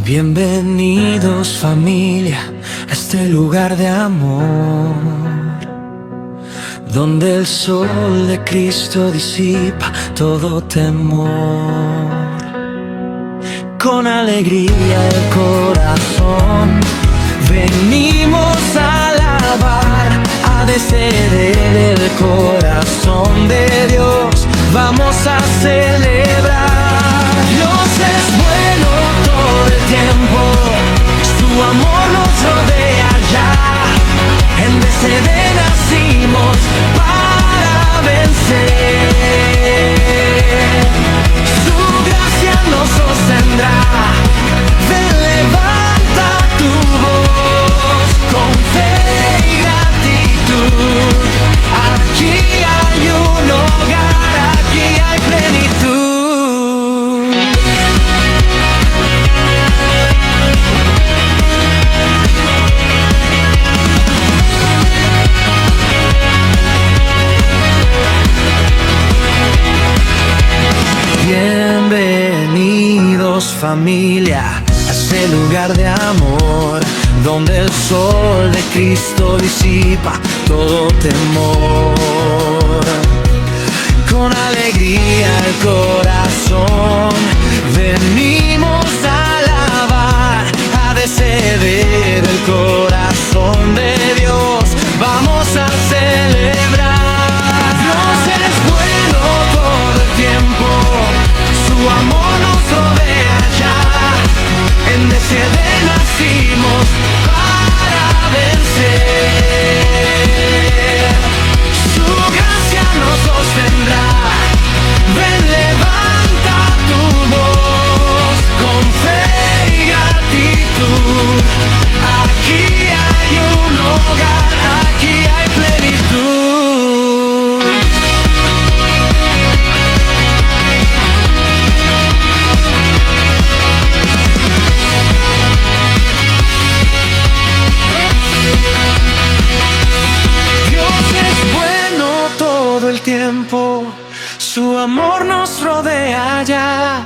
Bienvenidos familia a este lugar de amor, donde el sol de Cristo disipa todo temor. Con alegría el corazón venimos a alabar, a descender el corazón de Dios, vamos a celebrar. Dios es bueno todo el tiempo, su amor nos rodea ya, en DCD nacimos para vencer. Su gracia nos sostendrá. Ven, levanta tu voz con fe y gratitud. Aquí hay un hogar, aquí hay plenitud. Bienvenidos familia a este lugar de amor, donde el sol de Cristo disipa todo temor. Con alegría el corazón venimos a alabar, a descender el corazón de Dios, vamos a celebrar. Dios es bueno todo el tiempo, su amor nos rodea ya, en DCD nacimos para vencer. Su gracia nos sostendrá. Ven, levanta tu voz con fe y gratitud. Aquí hay un hogar, aquí hay plenitud. Dios es bueno todo el tiempo, su amor nos rodea ya,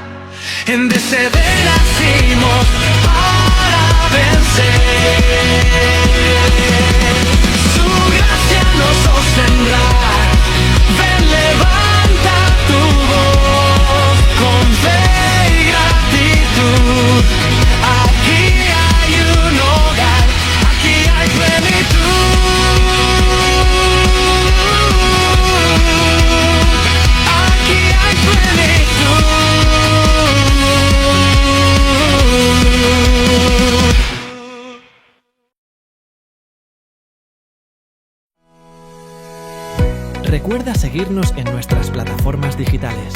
en DCD nacimos para vencer. Su gracia nos sostendrá. Ven, levanta tu voz con fe y gratitud. Aquí hay un hogar, aquí hay plenitud. Aquí hay plenitud. Recuerda seguirnos en nuestras plataformas digitales.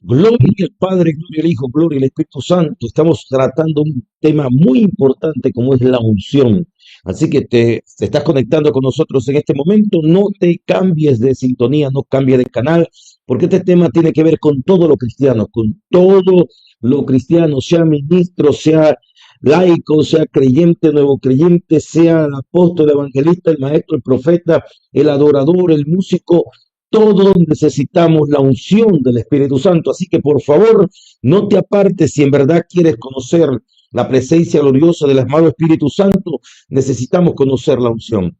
Gloria al Padre, gloria al Hijo, gloria al Espíritu Santo. Estamos tratando un tema muy importante como es la unción. Así que te estás conectando con nosotros en este momento. No te cambies de sintonía, no cambies de canal, porque este tema tiene que ver con todo lo cristiano, con todo lo cristiano, sea ministro, sea laico, sea creyente, nuevo creyente, sea el apóstol, el evangelista, el maestro, el profeta, el adorador, el músico. Todos necesitamos la unción del Espíritu Santo, así que por favor no te apartes si en verdad quieres conocer la presencia gloriosa del amado Espíritu Santo. Necesitamos conocer la unción.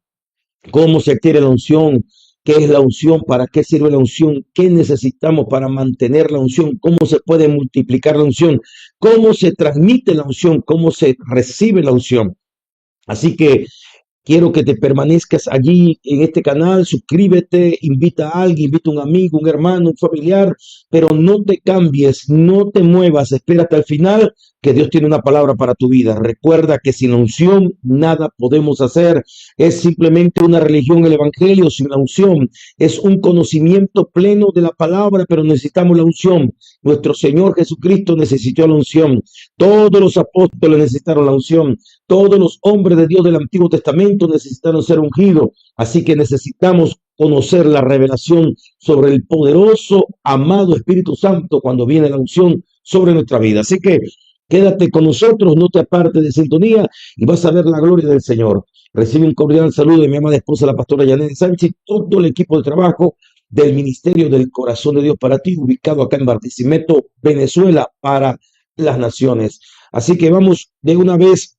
¿Cómo se adquiere la unción? ¿Qué es la unción? ¿Para qué sirve la unción? ¿Qué necesitamos para mantener la unción? ¿Cómo se puede multiplicar la unción? ¿Cómo se transmite la unción? ¿Cómo se recibe la unción? Así que quiero que te permanezcas allí en este canal, suscríbete, invita a alguien, invita a un amigo, un hermano, un familiar, pero no te cambies, no te muevas, espera hasta el final, que Dios tiene una palabra para tu vida. Recuerda que sin la unción nada podemos hacer. Es simplemente una religión el evangelio sin la unción. Es un conocimiento pleno de la palabra, pero necesitamos la unción. Nuestro Señor Jesucristo necesitó la unción. Todos los apóstoles necesitaron la unción. Todos los hombres de Dios del Antiguo Testamento necesitaron ser ungidos. Así que necesitamos conocer la revelación sobre el poderoso, amado Espíritu Santo cuando viene la unción sobre nuestra vida. Así que quédate con nosotros, no te apartes de sintonía y vas a ver la gloria del Señor. Recibe un cordial saludo de mi amada esposa, la pastora Yanet Sánchez, y todo el equipo de trabajo del Ministerio del Corazón de Dios para ti, ubicado acá en Barquisimeto, Venezuela, para las naciones. Así que vamos de una vez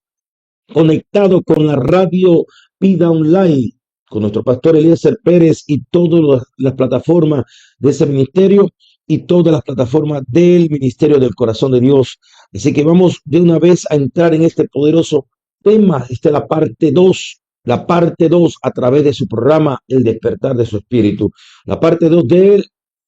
conectado con la radio Vida Online, con nuestro pastor Eliezer Pérez y todas las plataformas de ese ministerio y todas las plataformas del Ministerio del Corazón de Dios. Así que vamos de una vez a entrar en este poderoso tema. Esta es la parte 2 a través de su programa El Despertar de su Espíritu. La parte 2 de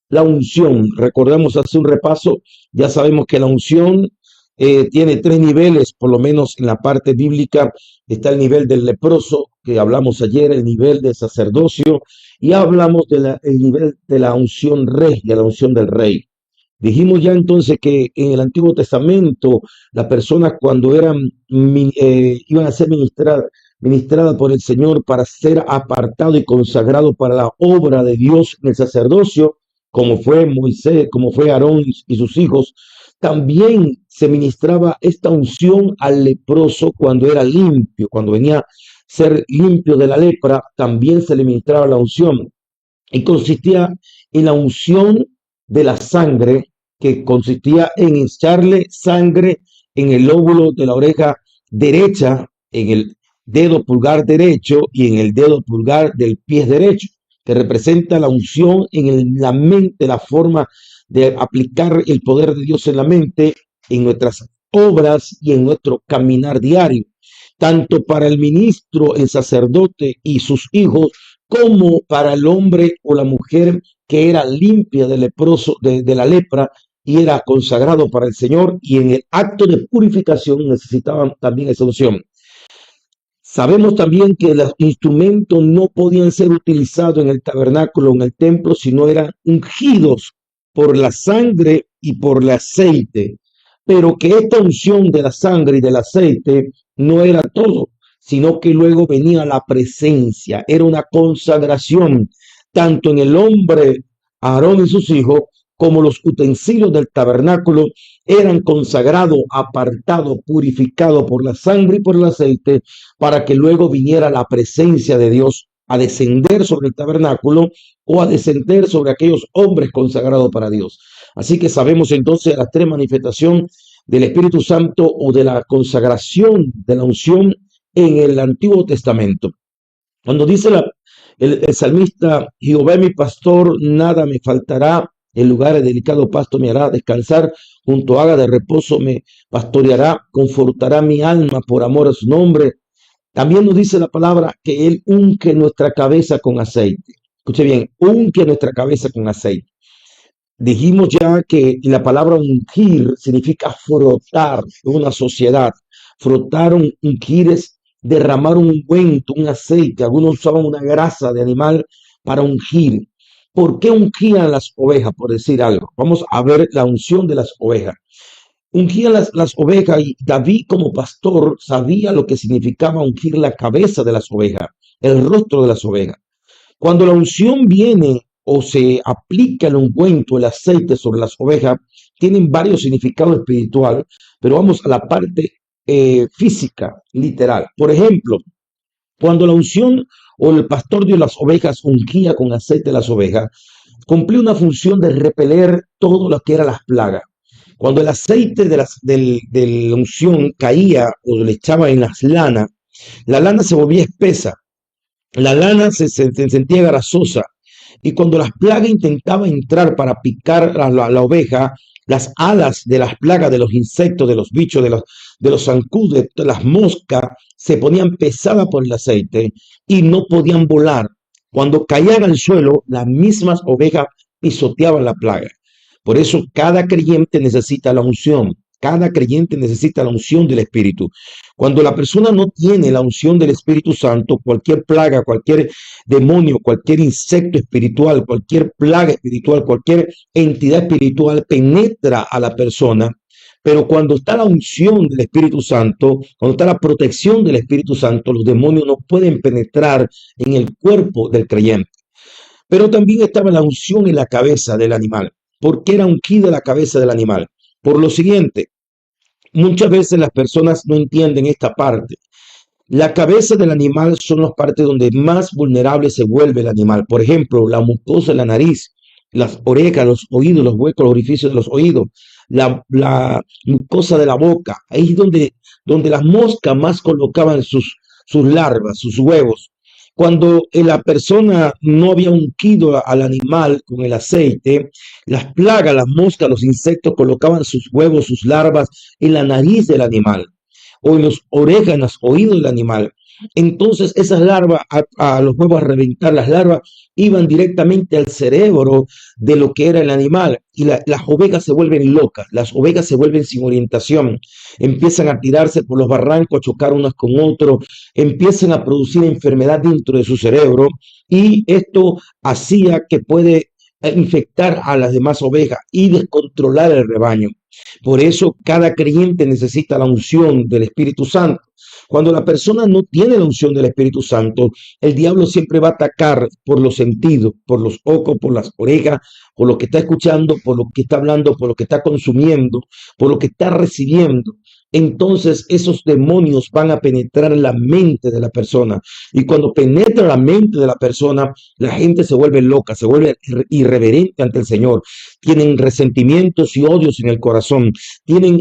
la unción. Recordamos hace un repaso, ya sabemos que la unción tiene tres niveles, por lo menos en la parte bíblica. Está el nivel del leproso, que hablamos ayer, el nivel de sacerdocio, y hablamos del nivel de la unción rey, de la unción del rey. Dijimos ya entonces que en el Antiguo Testamento las personas cuando iban a ser ministradas por el Señor para ser apartado y consagrado para la obra de Dios en el sacerdocio, como fue Moisés, como fue Aarón y sus hijos, también se ministraba esta unción al leproso cuando era limpio, cuando venía a ser limpio de la lepra, también se le ministraba la unción. Y consistía en la unción de la sangre, que consistía en echarle sangre en el lóbulo de la oreja derecha, en el dedo pulgar derecho y en el dedo pulgar del pie derecho, que representa la unción en la mente, la forma de aplicar el poder de Dios en la mente, en nuestras obras y en nuestro caminar diario, tanto para el ministro, el sacerdote y sus hijos, como para el hombre o la mujer que era limpia de leproso, de la lepra, y era consagrado para el Señor, y en el acto de purificación necesitaban también esa unción. Sabemos también que los instrumentos no podían ser utilizados en el tabernáculo o en el templo si no eran ungidos por la sangre y por el aceite, pero que esta unción de la sangre y del aceite no era todo, sino que luego venía la presencia, era una consagración, tanto en el hombre, Aarón y sus hijos, como los utensilios del tabernáculo eran consagrados, apartados, purificados por la sangre y por el aceite, para que luego viniera la presencia de Dios a descender sobre el tabernáculo o a descender sobre aquellos hombres consagrados para Dios. Así que sabemos entonces las tres manifestaciones del Espíritu Santo o de la consagración de la unción en el Antiguo Testamento. Cuando dice el salmista, Jehová es mi pastor, nada me faltará, en lugares delicados pasto me hará descansar, junto a haga de reposo me pastoreará, confortará mi alma por amor a su nombre. También nos dice la palabra que Él unge nuestra cabeza con aceite. Escuche bien, unge nuestra cabeza con aceite. Dijimos ya que la palabra ungir significa frotar en una sociedad. Frotar, ungir es derramar un ungüento, un aceite. Algunos usaban una grasa de animal para ungir. ¿Por qué ungían las ovejas? Por decir algo. Vamos a ver la unción de las ovejas. Ungían las ovejas y David como pastor sabía lo que significaba ungir la cabeza de las ovejas, el rostro de las ovejas. Cuando la unción viene o se aplica el ungüento, el aceite sobre las ovejas, tienen varios significados espirituales, pero vamos a la parte física, literal. Por ejemplo, cuando la unción o el pastor de las ovejas ungía con aceite las ovejas, cumplía una función de repeler todo lo que eran las plagas. Cuando el aceite de la unción caía o le echaba en las lanas, la lana se volvía espesa, la lana se sentía grasosa, y cuando las plagas intentaban entrar para picar la oveja, las alas de las plagas, de los insectos, de los bichos, de los zancudos, de las moscas, se ponían pesadas por el aceite y no podían volar. Cuando caían al suelo, las mismas ovejas pisoteaban la plaga. Por eso cada creyente necesita la unción. Cada creyente necesita la unción del Espíritu. Cuando la persona no tiene la unción del Espíritu Santo, cualquier plaga, cualquier demonio, cualquier insecto espiritual, cualquier plaga espiritual, cualquier entidad espiritual penetra a la persona. Pero cuando está la unción del Espíritu Santo, cuando está la protección del Espíritu Santo, los demonios no pueden penetrar en el cuerpo del creyente. Pero también estaba la unción en la cabeza del animal. ¿Por qué era ungida la cabeza del animal? Por lo siguiente, muchas veces las personas no entienden esta parte. La cabeza del animal son las partes donde más vulnerable se vuelve el animal. Por ejemplo, la mucosa de la nariz, las orejas, los oídos, los huecos, los orificios de los oídos, la mucosa de la boca. Ahí es donde las moscas más colocaban sus larvas, sus huevos. Cuando la persona no había ungido al animal con el aceite, las plagas, las moscas, los insectos colocaban sus huevos, sus larvas en la nariz del animal o en las orejas, en los oídos del animal. Entonces esas larvas, a los huevos a reventar, las larvas iban directamente al cerebro de lo que era el animal y las ovejas se vuelven locas, las ovejas se vuelven sin orientación, empiezan a tirarse por los barrancos, a chocar unas con otros, empiezan a producir enfermedad dentro de su cerebro y esto hacía que puede infectar a las demás ovejas y descontrolar el rebaño. Por eso cada creyente necesita la unción del Espíritu Santo. Cuando la persona no tiene la unción del Espíritu Santo, el diablo siempre va a atacar por los sentidos, por los ojos, por las orejas, por lo que está escuchando, por lo que está hablando, por lo que está consumiendo, por lo que está recibiendo. Entonces esos demonios van a penetrar en la mente de la persona. Y cuando penetra la mente de la persona, la gente se vuelve loca, se vuelve irreverente ante el Señor. Tienen resentimientos y odios en el corazón. Tienen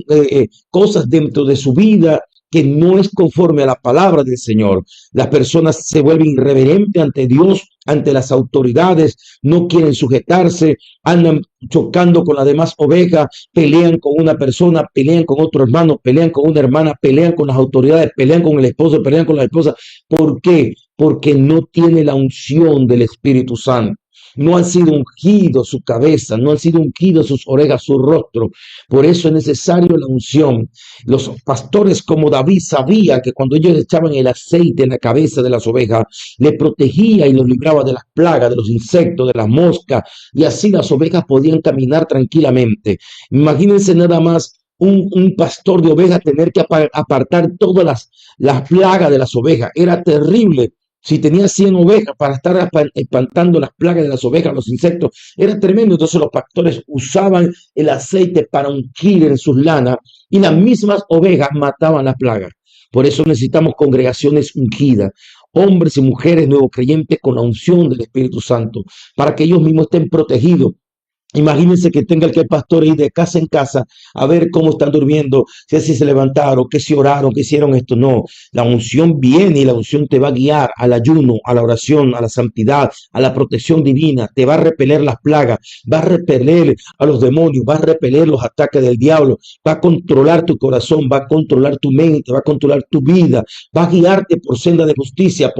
cosas dentro de su vida que no es conforme a la palabra del Señor. Las personas se vuelven irreverentes ante Dios, ante las autoridades, no quieren sujetarse, andan chocando con las demás ovejas, pelean con una persona, pelean con otro hermano, pelean con una hermana, pelean con las autoridades, pelean con el esposo, pelean con la esposa. ¿Por qué? Porque no tiene la unción del Espíritu Santo. No han sido ungidos su cabeza, no han sido ungidos sus orejas, su rostro. Por eso es necesario la unción. Los pastores como David sabían que cuando ellos echaban el aceite en la cabeza de las ovejas, le protegía y los libraba de las plagas, de los insectos, de las moscas, y así las ovejas podían caminar tranquilamente. Imagínense nada más un pastor de ovejas tener que apartar todas las plagas de las ovejas. Era terrible. Si tenía 100 ovejas para estar espantando las plagas de las ovejas, los insectos, era tremendo. Entonces los pastores usaban el aceite para ungir en sus lanas y las mismas ovejas mataban las plagas. Por eso necesitamos congregaciones ungidas, hombres y mujeres nuevos creyentes con la unción del Espíritu Santo, para que ellos mismos estén protegidos. Imagínense que tenga el pastor ir de casa en casa a ver cómo están durmiendo, si así se levantaron, que si oraron, que hicieron esto. No, la unción viene y la unción te va a guiar al ayuno, a la oración, a la santidad, a la protección divina. Te va a repeler las plagas, va a repeler a los demonios, va a repeler los ataques del diablo, va a controlar tu corazón, va a controlar tu mente, va a controlar tu vida, va a guiarte por senda de justicia,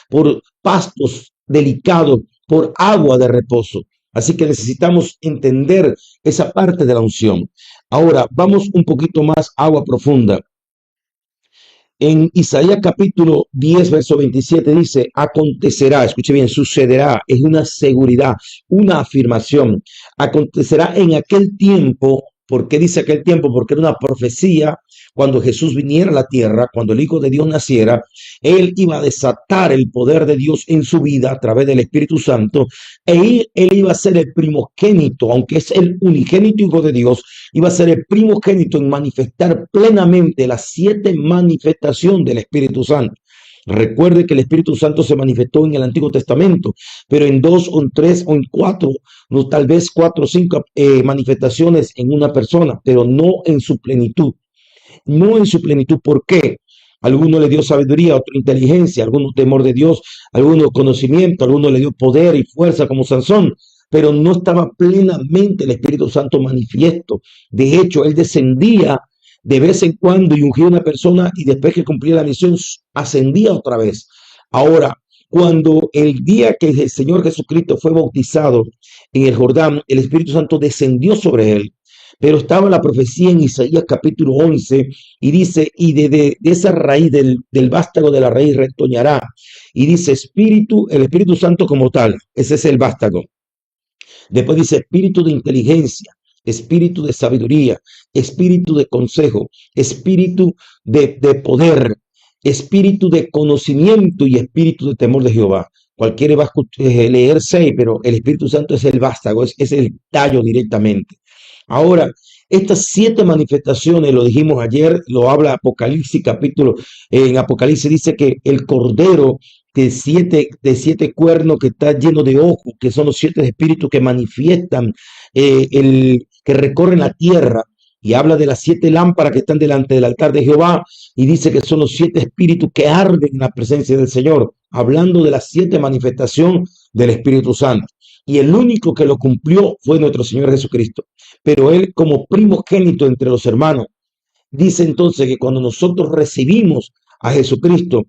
por pastos delicados, por agua de reposo. Así que necesitamos entender esa parte de la unción. Ahora, vamos un poquito más agua profunda. En Isaías capítulo 10, verso 27 dice, acontecerá, escuche bien, sucederá, es una seguridad, una afirmación. Acontecerá en aquel tiempo. ¿Por qué dice aquel tiempo? Porque era una profecía cuando Jesús viniera a la tierra, cuando el Hijo de Dios naciera, él iba a desatar el poder de Dios en su vida a través del Espíritu Santo, él iba a ser el primogénito, aunque es el unigénito Hijo de Dios, iba a ser el primogénito en manifestar plenamente las 7 manifestaciones del Espíritu Santo. Recuerde que el Espíritu Santo se manifestó en el Antiguo Testamento, pero en 2 o en 3 o en 4, no, tal vez 4 o 5 manifestaciones en una persona, pero no en su plenitud. No en su plenitud. ¿Por qué? Alguno le dio sabiduría, otro inteligencia, alguno temor de Dios, alguno conocimiento, alguno le dio poder y fuerza como Sansón, pero no estaba plenamente el Espíritu Santo manifiesto. De hecho, él descendía de vez en cuando y ungía a una persona y después que cumplía la misión ascendía otra vez. Ahora, cuando el día que el Señor Jesucristo fue bautizado en el Jordán, el Espíritu Santo descendió sobre él. Pero estaba la profecía en Isaías capítulo 11 y dice, y de esa raíz, del vástago de la raíz retoñará. Y dice espíritu, el Espíritu Santo como tal, ese es el vástago. Después dice espíritu de inteligencia, espíritu de sabiduría, espíritu de consejo, espíritu de poder, espíritu de conocimiento y espíritu de temor de Jehová. Cualquiera va a leer 6, pero el Espíritu Santo es el vástago, es el tallo directamente. Ahora, estas 7 manifestaciones, lo dijimos ayer, lo habla Apocalipsis capítulo, en Apocalipsis dice que el cordero de siete cuernos que está lleno de ojos, que son los 7 espíritus que manifiestan, que recorren la tierra, y habla de las 7 lámparas que están delante del altar de Jehová, y dice que son los 7 espíritus que arden en la presencia del Señor, hablando de las 7 manifestaciones del Espíritu Santo. Y el único que lo cumplió fue nuestro Señor Jesucristo. Pero él, como primogénito entre los hermanos, dice entonces que cuando nosotros recibimos a Jesucristo,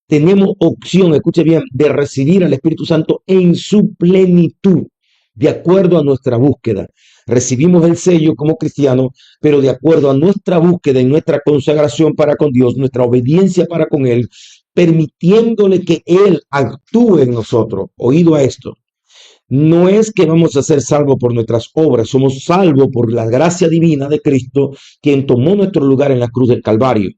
tenemos opción, escuche bien, de recibir al Espíritu Santo en su plenitud, de acuerdo a nuestra búsqueda. Recibimos el sello como cristianos, pero de acuerdo a nuestra búsqueda y nuestra consagración para con Dios, nuestra obediencia para con Él, permitiéndole que Él actúe en nosotros. Oído a esto. No es que vamos a ser salvos por nuestras obras, somos salvos por la gracia divina de Cristo, quien tomó nuestro lugar en la cruz del Calvario.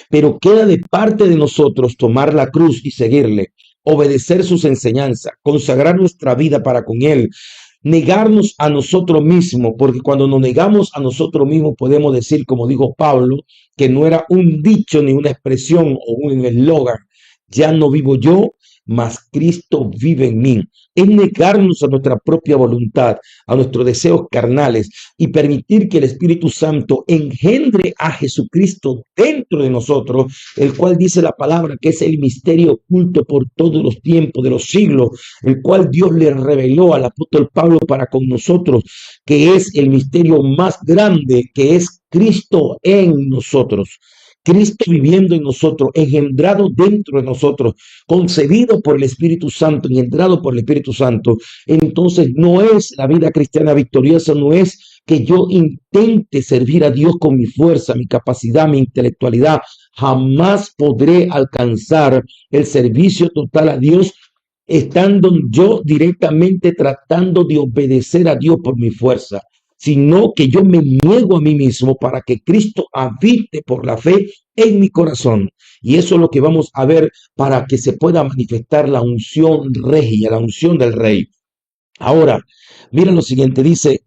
Pero queda de parte de nosotros tomar la cruz y seguirle, obedecer sus enseñanzas, consagrar nuestra vida para con Él, negarnos a nosotros mismos, porque cuando nos negamos a nosotros mismos podemos decir, como dijo Pablo, que no era un dicho ni una expresión o un eslogan, ya no vivo yo, mas Cristo vive en mí. Es negarnos a nuestra propia voluntad, a nuestros deseos carnales y permitir que el Espíritu Santo engendre a Jesucristo dentro de nosotros, el cual dice la palabra que es el misterio oculto por todos los tiempos de los siglos, el cual Dios le reveló al apóstol Pablo para con nosotros, que es el misterio más grande, que es Cristo en nosotros. Cristo viviendo en nosotros, engendrado dentro de nosotros, concebido por el Espíritu Santo, engendrado por el Espíritu Santo. Entonces no es la vida cristiana victoriosa, no es que yo intente servir a Dios con mi fuerza, mi capacidad, mi intelectualidad. Jamás podré alcanzar el servicio total a Dios estando yo directamente tratando de obedecer a Dios por mi fuerza, sino que yo me niego a mí mismo para que Cristo habite por la fe en mi corazón. Y eso es lo que vamos a ver para que se pueda manifestar la unción regia, la unción del rey. Ahora, mira lo siguiente, dice,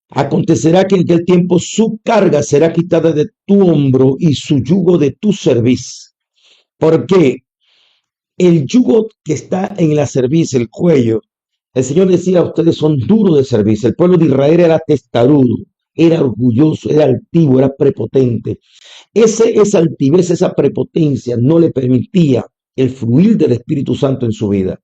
acontecerá que en aquel tiempo su carga será quitada de tu hombro y su yugo de tu cerviz. ¿Por qué? El yugo que está en la cerviz, el cuello, el Señor decía, ustedes son duros de servicio. El pueblo de Israel era testarudo, era orgulloso, era altivo, era prepotente. Esa altivez, esa prepotencia no le permitía el fluir del Espíritu Santo en su vida.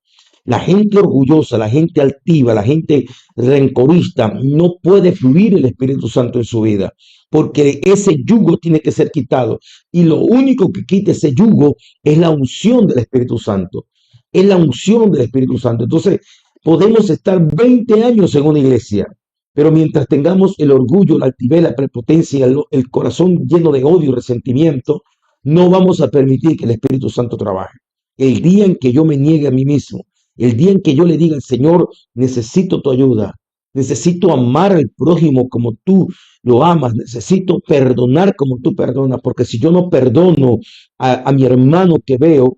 La gente orgullosa, la gente altiva, la gente rencorista, no puede fluir el Espíritu Santo en su vida, porque ese yugo tiene que ser quitado. Y lo único que quita ese yugo es la unción del Espíritu Santo. Es la unción del Espíritu Santo. Entonces, podemos estar 20 años en una iglesia, pero mientras tengamos el orgullo, la altivez, la prepotencia, el corazón lleno de odio y resentimiento, no vamos a permitir que el Espíritu Santo trabaje. El día en que yo me niegue a mí mismo, el día en que yo le diga al Señor, necesito tu ayuda, necesito amar al prójimo como tú lo amas, necesito perdonar como tú perdonas, porque si yo no perdono a mi hermano que veo,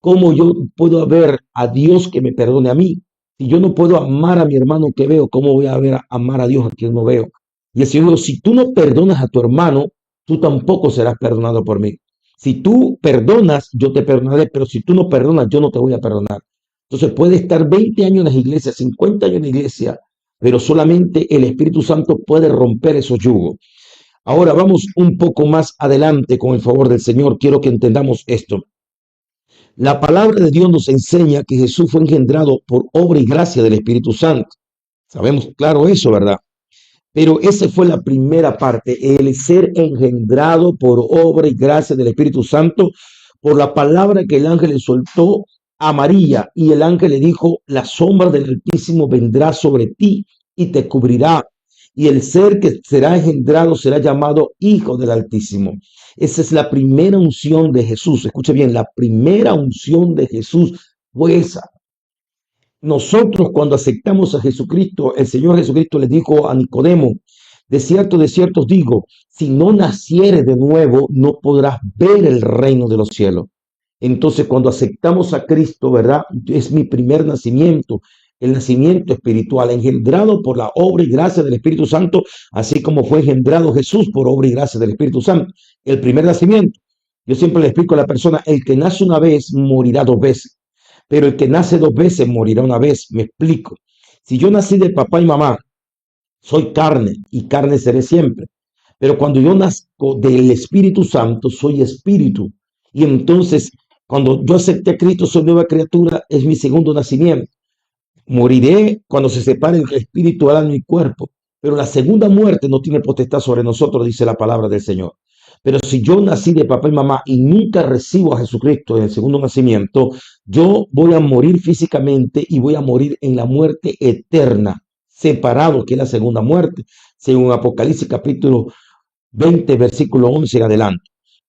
¿cómo yo puedo ver a Dios que me perdone a mí? Si yo no puedo amar a mi hermano que veo, ¿cómo voy a amar a Dios a quien no veo? Y el Señor dijo, si tú no perdonas a tu hermano, tú tampoco serás perdonado por mí. Si tú perdonas, yo te perdonaré, pero si tú no perdonas, yo no te voy a perdonar. Entonces puede estar 20 años en la iglesia, 50 años en la iglesia, pero solamente el Espíritu Santo puede romper esos yugos. Ahora vamos un poco más adelante con el favor del Señor. Quiero que entendamos esto. La palabra de Dios nos enseña que Jesús fue engendrado por obra y gracia del Espíritu Santo. Sabemos claro eso, ¿verdad? Pero esa fue la primera parte, el ser engendrado por obra y gracia del Espíritu Santo, por la palabra que el ángel le soltó a María, y el ángel le dijo, la sombra del Altísimo vendrá sobre ti y te cubrirá, y el ser que será engendrado será llamado Hijo del Altísimo. Esa es la primera unción de Jesús. Escuche bien, la primera unción de Jesús fue esa. Nosotros cuando aceptamos a Jesucristo, el Señor Jesucristo le dijo a Nicodemo, de cierto os digo, si no nacieres de nuevo, no podrás ver el reino de los cielos. Entonces cuando aceptamos a Cristo, ¿verdad? Es mi primer nacimiento, el nacimiento espiritual, engendrado por la obra y gracia del Espíritu Santo, así como fue engendrado Jesús por obra y gracia del Espíritu Santo. El primer nacimiento. Yo siempre le explico a la persona, el que nace una vez morirá dos veces. Pero el que nace dos veces morirá una vez. Me explico. Si yo nací de papá y mamá, soy carne y carne seré siempre. Pero cuando yo nazco del Espíritu Santo, soy espíritu. Y entonces, cuando yo acepté a Cristo, soy nueva criatura, es mi segundo nacimiento. Moriré cuando se separe el espíritu, alma y cuerpo. Pero la segunda muerte no tiene potestad sobre nosotros, dice la palabra del Señor. Pero si yo nací de papá y mamá y nunca recibo a Jesucristo en el segundo nacimiento, yo voy a morir físicamente y voy a morir en la muerte eterna, separado, que es la segunda muerte, según Apocalipsis capítulo 20, versículo 11 en adelante.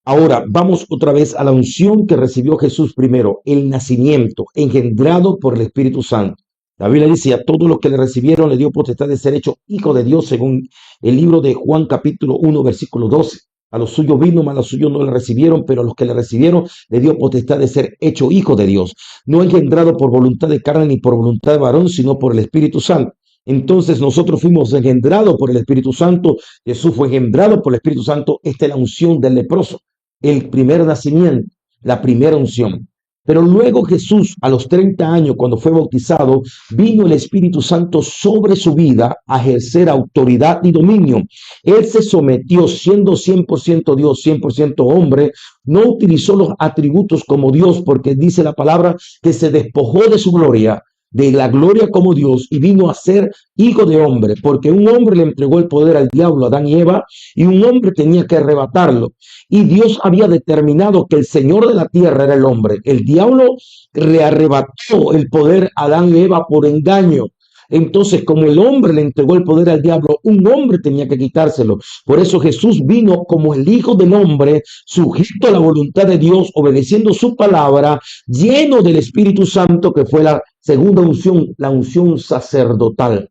Ahora vamos otra vez a la unción que recibió Jesús primero, el nacimiento, engendrado por el Espíritu Santo. La Biblia dice, a todos los que le recibieron le dio potestad de ser hecho hijo de Dios, según el libro de Juan capítulo 1, versículo 12. A los suyos vino, mas a los suyos no le recibieron, pero a los que le recibieron le dio potestad de ser hecho hijo de Dios, no engendrado por voluntad de carne ni por voluntad de varón, sino por el Espíritu Santo. Entonces nosotros fuimos engendrados por el Espíritu Santo, Jesús fue engendrado por el Espíritu Santo. Esta es la unción del leproso, el primer nacimiento, la primera unción. Pero luego Jesús, a los 30 años, cuando fue bautizado, vino el Espíritu Santo sobre su vida a ejercer autoridad y dominio. Él se sometió, siendo 100% Dios, 100% hombre, no utilizó los atributos como Dios, porque dice la palabra que se despojó de su gloria, de la gloria como Dios, y vino a ser hijo de hombre, porque un hombre le entregó el poder al diablo, Adán y Eva, y un hombre tenía que arrebatarlo. Y Dios había determinado que el Señor de la tierra era el hombre. El diablo le arrebató el poder a Adán y Eva por engaño. Entonces, como el hombre le entregó el poder al diablo, un hombre tenía que quitárselo. Por eso Jesús vino como el Hijo del Hombre, sujeto a la voluntad de Dios, obedeciendo su palabra, lleno del Espíritu Santo, que fue la segunda unción, la unción sacerdotal.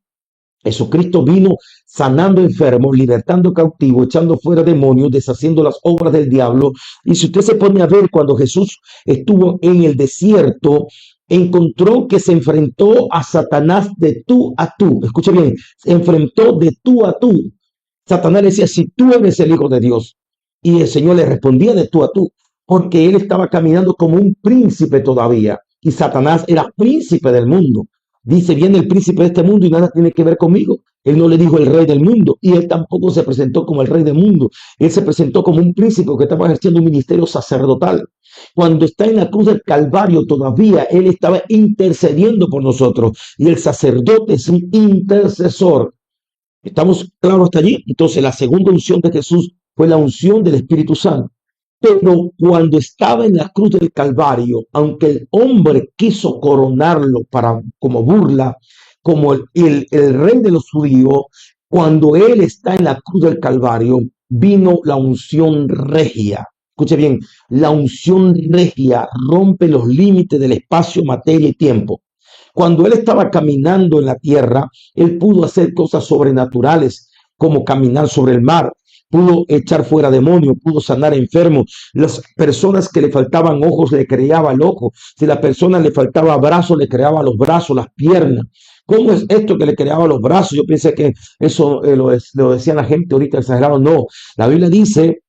Jesucristo vino sanando enfermos, libertando cautivos, echando fuera demonios, deshaciendo las obras del diablo. Y si usted se pone a ver, cuando Jesús estuvo en el desierto, encontró que se enfrentó a Satanás de tú a tú. Escuche bien, se enfrentó de tú a tú. Satanás le decía, si tú eres el Hijo de Dios. Y el Señor le respondía de tú a tú, porque él estaba caminando como un príncipe todavía. Y Satanás era príncipe del mundo. Dice, viene el príncipe de este mundo y nada tiene que ver conmigo. Él no le dijo el rey del mundo, y él tampoco se presentó como el rey del mundo. Él se presentó como un príncipe que estaba ejerciendo un ministerio sacerdotal. Cuando está en la cruz del Calvario, todavía él estaba intercediendo por nosotros. Y el sacerdote es un intercesor. ¿Estamos claros hasta allí? Entonces, la segunda unción de Jesús fue la unción del Espíritu Santo. Pero cuando estaba en la cruz del Calvario, aunque el hombre quiso coronarlo como burla, como el rey de los judíos, cuando él está en la cruz del Calvario, vino la unción regia. Escuche bien, la unción regia rompe los límites del espacio, materia y tiempo. Cuando él estaba caminando en la tierra, él pudo hacer cosas sobrenaturales, como caminar sobre el mar, pudo echar fuera demonios, pudo sanar enfermos. Las personas que le faltaban ojos le creaba el ojo. Si a la persona le faltaba brazos, le creaba los brazos, las piernas. ¿Cómo es esto que le creaba los brazos? Yo pensé que eso lo decía la gente ahorita exagerado. No, la Biblia dice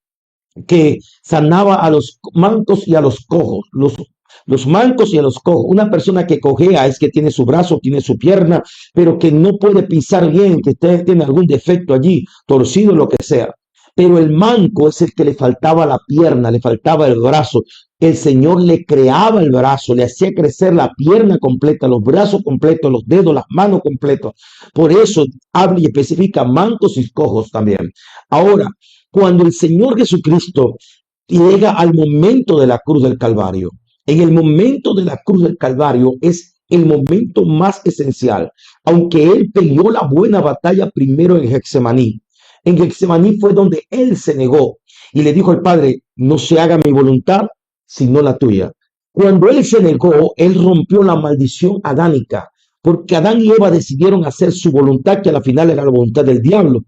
que sanaba a los mancos y a los cojos, los mancos y a los cojos. Una persona que cojea es que tiene su brazo, tiene su pierna, pero que no puede pisar bien, que tiene algún defecto allí, torcido, lo que sea. Pero el manco es el que le faltaba la pierna, le faltaba el brazo. El Señor le creaba el brazo, le hacía crecer la pierna completa, los brazos completos, los dedos, las manos completas. Por eso habla y especifica mancos y cojos también. Ahora, cuando el Señor Jesucristo llega al momento de la cruz del Calvario, en el momento de la cruz del Calvario es el momento más esencial, aunque él peleó la buena batalla primero en Getsemaní. En Getsemaní fue donde él se negó y le dijo al Padre, no se haga mi voluntad, sino la tuya. Cuando él se negó, él rompió la maldición adánica, porque Adán y Eva decidieron hacer su voluntad, que a la final era la voluntad del diablo.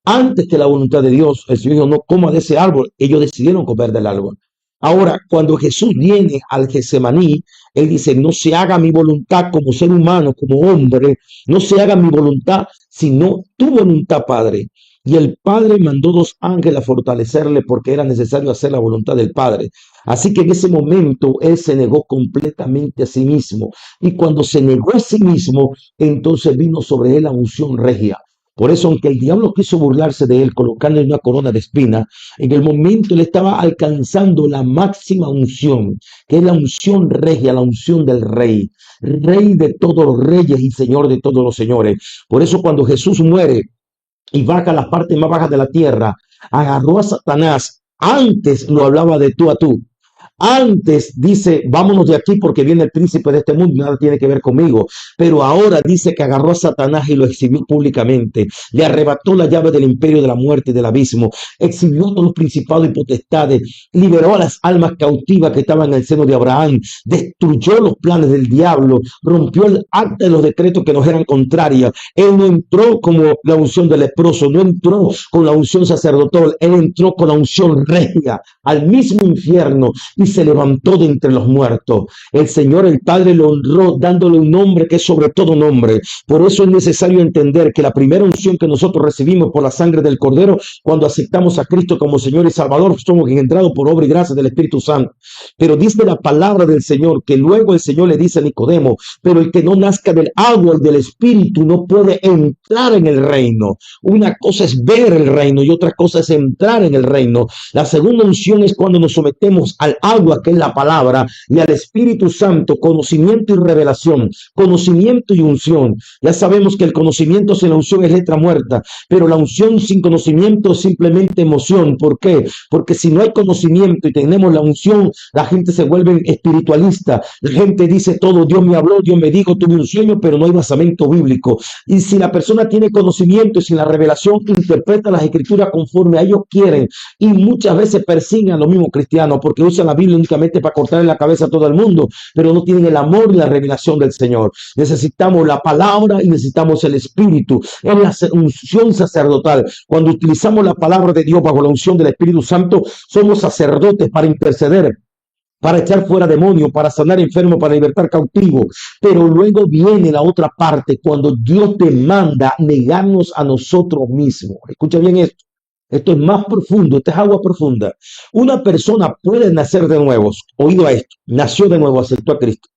Antes que la voluntad de Dios, el Señor dijo, no coma de ese árbol. Ellos decidieron comer del árbol. Ahora, cuando Jesús viene al Getsemaní, él dice, no se haga mi voluntad como ser humano, como hombre, no se haga mi voluntad, sino tu voluntad, Padre. Y el Padre mandó 2 ángeles a fortalecerle porque era necesario hacer la voluntad del Padre. Así que en ese momento él se negó completamente a sí mismo. Y cuando se negó a sí mismo, entonces vino sobre él la unción regia. Por eso, aunque el diablo quiso burlarse de él, colocándole una corona de espina, en el momento él estaba alcanzando la máxima unción, que es la unción regia, la unción del rey, rey de todos los reyes y señor de todos los señores. Por eso cuando Jesús muere y baja a las partes más bajas de la tierra, agarró a Satanás. Antes lo hablaba de tú a tú. Antes dice, vámonos de aquí porque viene el príncipe de este mundo, nada tiene que ver conmigo. Pero ahora dice que agarró a Satanás y lo exhibió públicamente. Le arrebató la llave del imperio de la muerte y del abismo. Exhibió todos los principados y potestades. Liberó a las almas cautivas que estaban en el seno de Abraham. Destruyó los planes del diablo. Rompió el acta de los decretos que nos eran contrarios. Él no entró como la unción del leproso. No entró con la unción sacerdotal. Él entró con la unción regia al mismo infierno y se levantó de entre los muertos. El Señor, el Padre, lo honró dándole un nombre que es sobre todo nombre. Por eso es necesario entender que la primera unción que nosotros recibimos por la sangre del Cordero, cuando aceptamos a Cristo como Señor y Salvador, somos engendrados por obra y gracia del Espíritu Santo. Pero dice la palabra del Señor que luego el Señor le dice a Nicodemo, pero el que no nazca del agua y del Espíritu no puede entrar en el reino. Una cosa es ver el reino y otra cosa es entrar en el reino. La segunda unción es cuando nos sometemos al agua, que es la palabra, y al Espíritu Santo, conocimiento y revelación, conocimiento y unción. Ya sabemos que el conocimiento sin la unción es letra muerta, pero la unción sin conocimiento es simplemente emoción. ¿Por qué? Porque si no hay conocimiento y tenemos la unción, la gente se vuelve espiritualista. La gente dice todo, Dios me habló, Dios me dijo, tuve un sueño, pero no hay basamento bíblico. Y si la persona tiene conocimiento y sin la revelación, interpreta las escrituras conforme a ellos quieren, y muchas veces persiguen a los mismos cristianos porque usan la Biblia únicamente para cortarle la cabeza a todo el mundo, pero no tienen el amor y la revelación del Señor. Necesitamos la palabra y necesitamos el Espíritu. Es la unción sacerdotal. Cuando utilizamos la palabra de Dios bajo la unción del Espíritu Santo, somos sacerdotes para interceder, para echar fuera demonios, para sanar enfermos, para libertar cautivos. Pero luego viene la otra parte, cuando Dios demanda negarnos a nosotros mismos. Escucha bien esto. Esto es más profundo, esto es agua profunda. Una persona puede nacer de nuevo, oído a esto, nació de nuevo, aceptó a Cristo.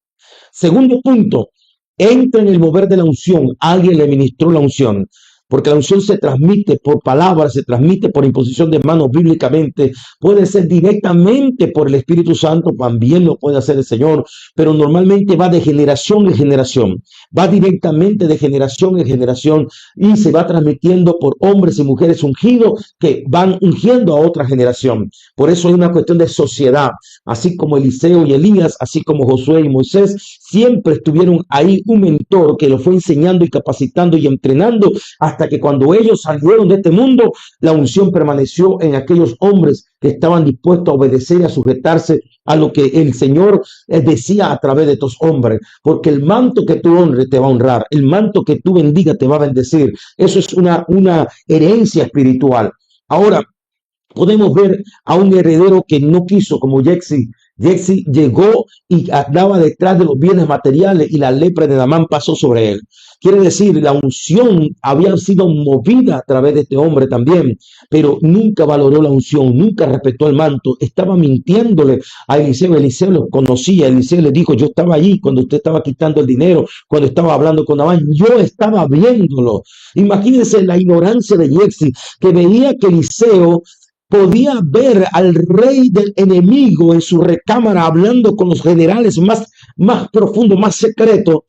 Segundo punto, entra en el mover de la unción, alguien le ministró la unción. Porque la unción se transmite por palabras, se transmite por imposición de manos bíblicamente, puede ser directamente por el Espíritu Santo, también lo puede hacer el Señor, pero normalmente va de generación en generación, va directamente de generación en generación y se va transmitiendo por hombres y mujeres ungidos que van ungiendo a otra generación. Por eso hay una cuestión de sociedad, así como Eliseo y Elías, así como Josué y Moisés, siempre estuvieron ahí un mentor que lo fue enseñando y capacitando y entrenando hasta hasta que cuando ellos salieron de este mundo, la unción permaneció en aquellos hombres que estaban dispuestos a obedecer y a sujetarse a lo que el Señor decía a través de estos hombres, porque el manto que tú honres te va a honrar, el manto que tú bendigas te va a bendecir. Eso es una herencia espiritual. Ahora, podemos ver a un heredero que no quiso, como Jesse. Jesse llegó y andaba detrás de los bienes materiales y la lepra de Naamán pasó sobre él. Quiere decir, la unción había sido movida a través de este hombre también, pero nunca valoró la unción, nunca respetó el manto. Estaba mintiéndole a Eliseo. Eliseo lo conocía. Eliseo le dijo, yo estaba allí cuando usted estaba quitando el dinero, cuando estaba hablando con Naamán. Yo estaba viéndolo. Imagínense la ignorancia de Jesse, que veía que Eliseo podía ver al rey del enemigo en su recámara hablando con los generales más profundos, más secretos.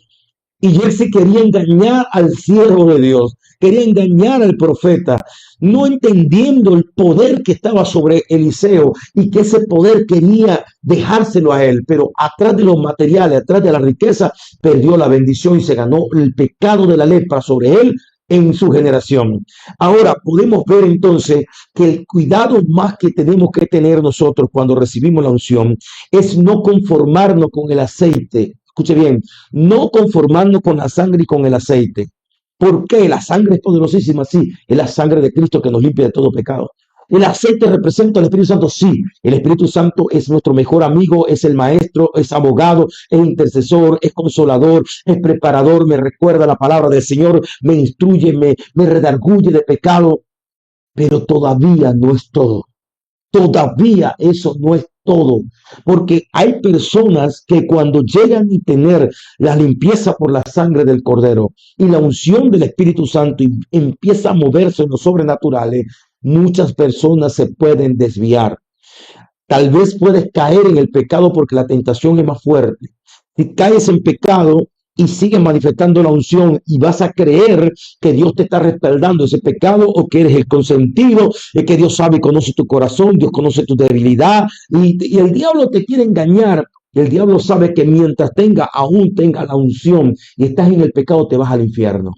Y Jesse quería engañar al siervo de Dios, quería engañar al profeta, no entendiendo el poder que estaba sobre Eliseo y que ese poder quería dejárselo a él. Pero atrás de los materiales, atrás de la riqueza, perdió la bendición y se ganó el pecado de la lepra sobre él en su generación. Ahora podemos ver entonces que el cuidado más que tenemos que tener nosotros cuando recibimos la unción es no conformarnos con el aceite. Escuche bien, no conformarnos con la sangre y con el aceite. ¿Por qué? La sangre es poderosísima, sí, es la sangre de Cristo que nos limpia de todo pecado. ¿El aceite representa al Espíritu Santo? Sí, el Espíritu Santo es nuestro mejor amigo, es el maestro, es abogado, es intercesor, es consolador, es preparador, me recuerda la palabra del Señor, me instruye, me redarguye de pecado, pero todavía no es todo. Todavía eso no es todo, porque hay personas que cuando llegan a tener la limpieza por la sangre del Cordero y la unción del Espíritu Santo y empieza a moverse en los sobrenaturales, muchas personas se pueden desviar. Tal vez puedes caer en el pecado porque la tentación es más fuerte. Si caes en pecado y sigues manifestando la unción y vas a creer que Dios te está respaldando ese pecado o que eres el consentido, es que Dios sabe y conoce tu corazón, Dios conoce tu debilidad y el diablo te quiere engañar. El diablo sabe que mientras aún tenga la unción y estás en el pecado, te vas al infierno.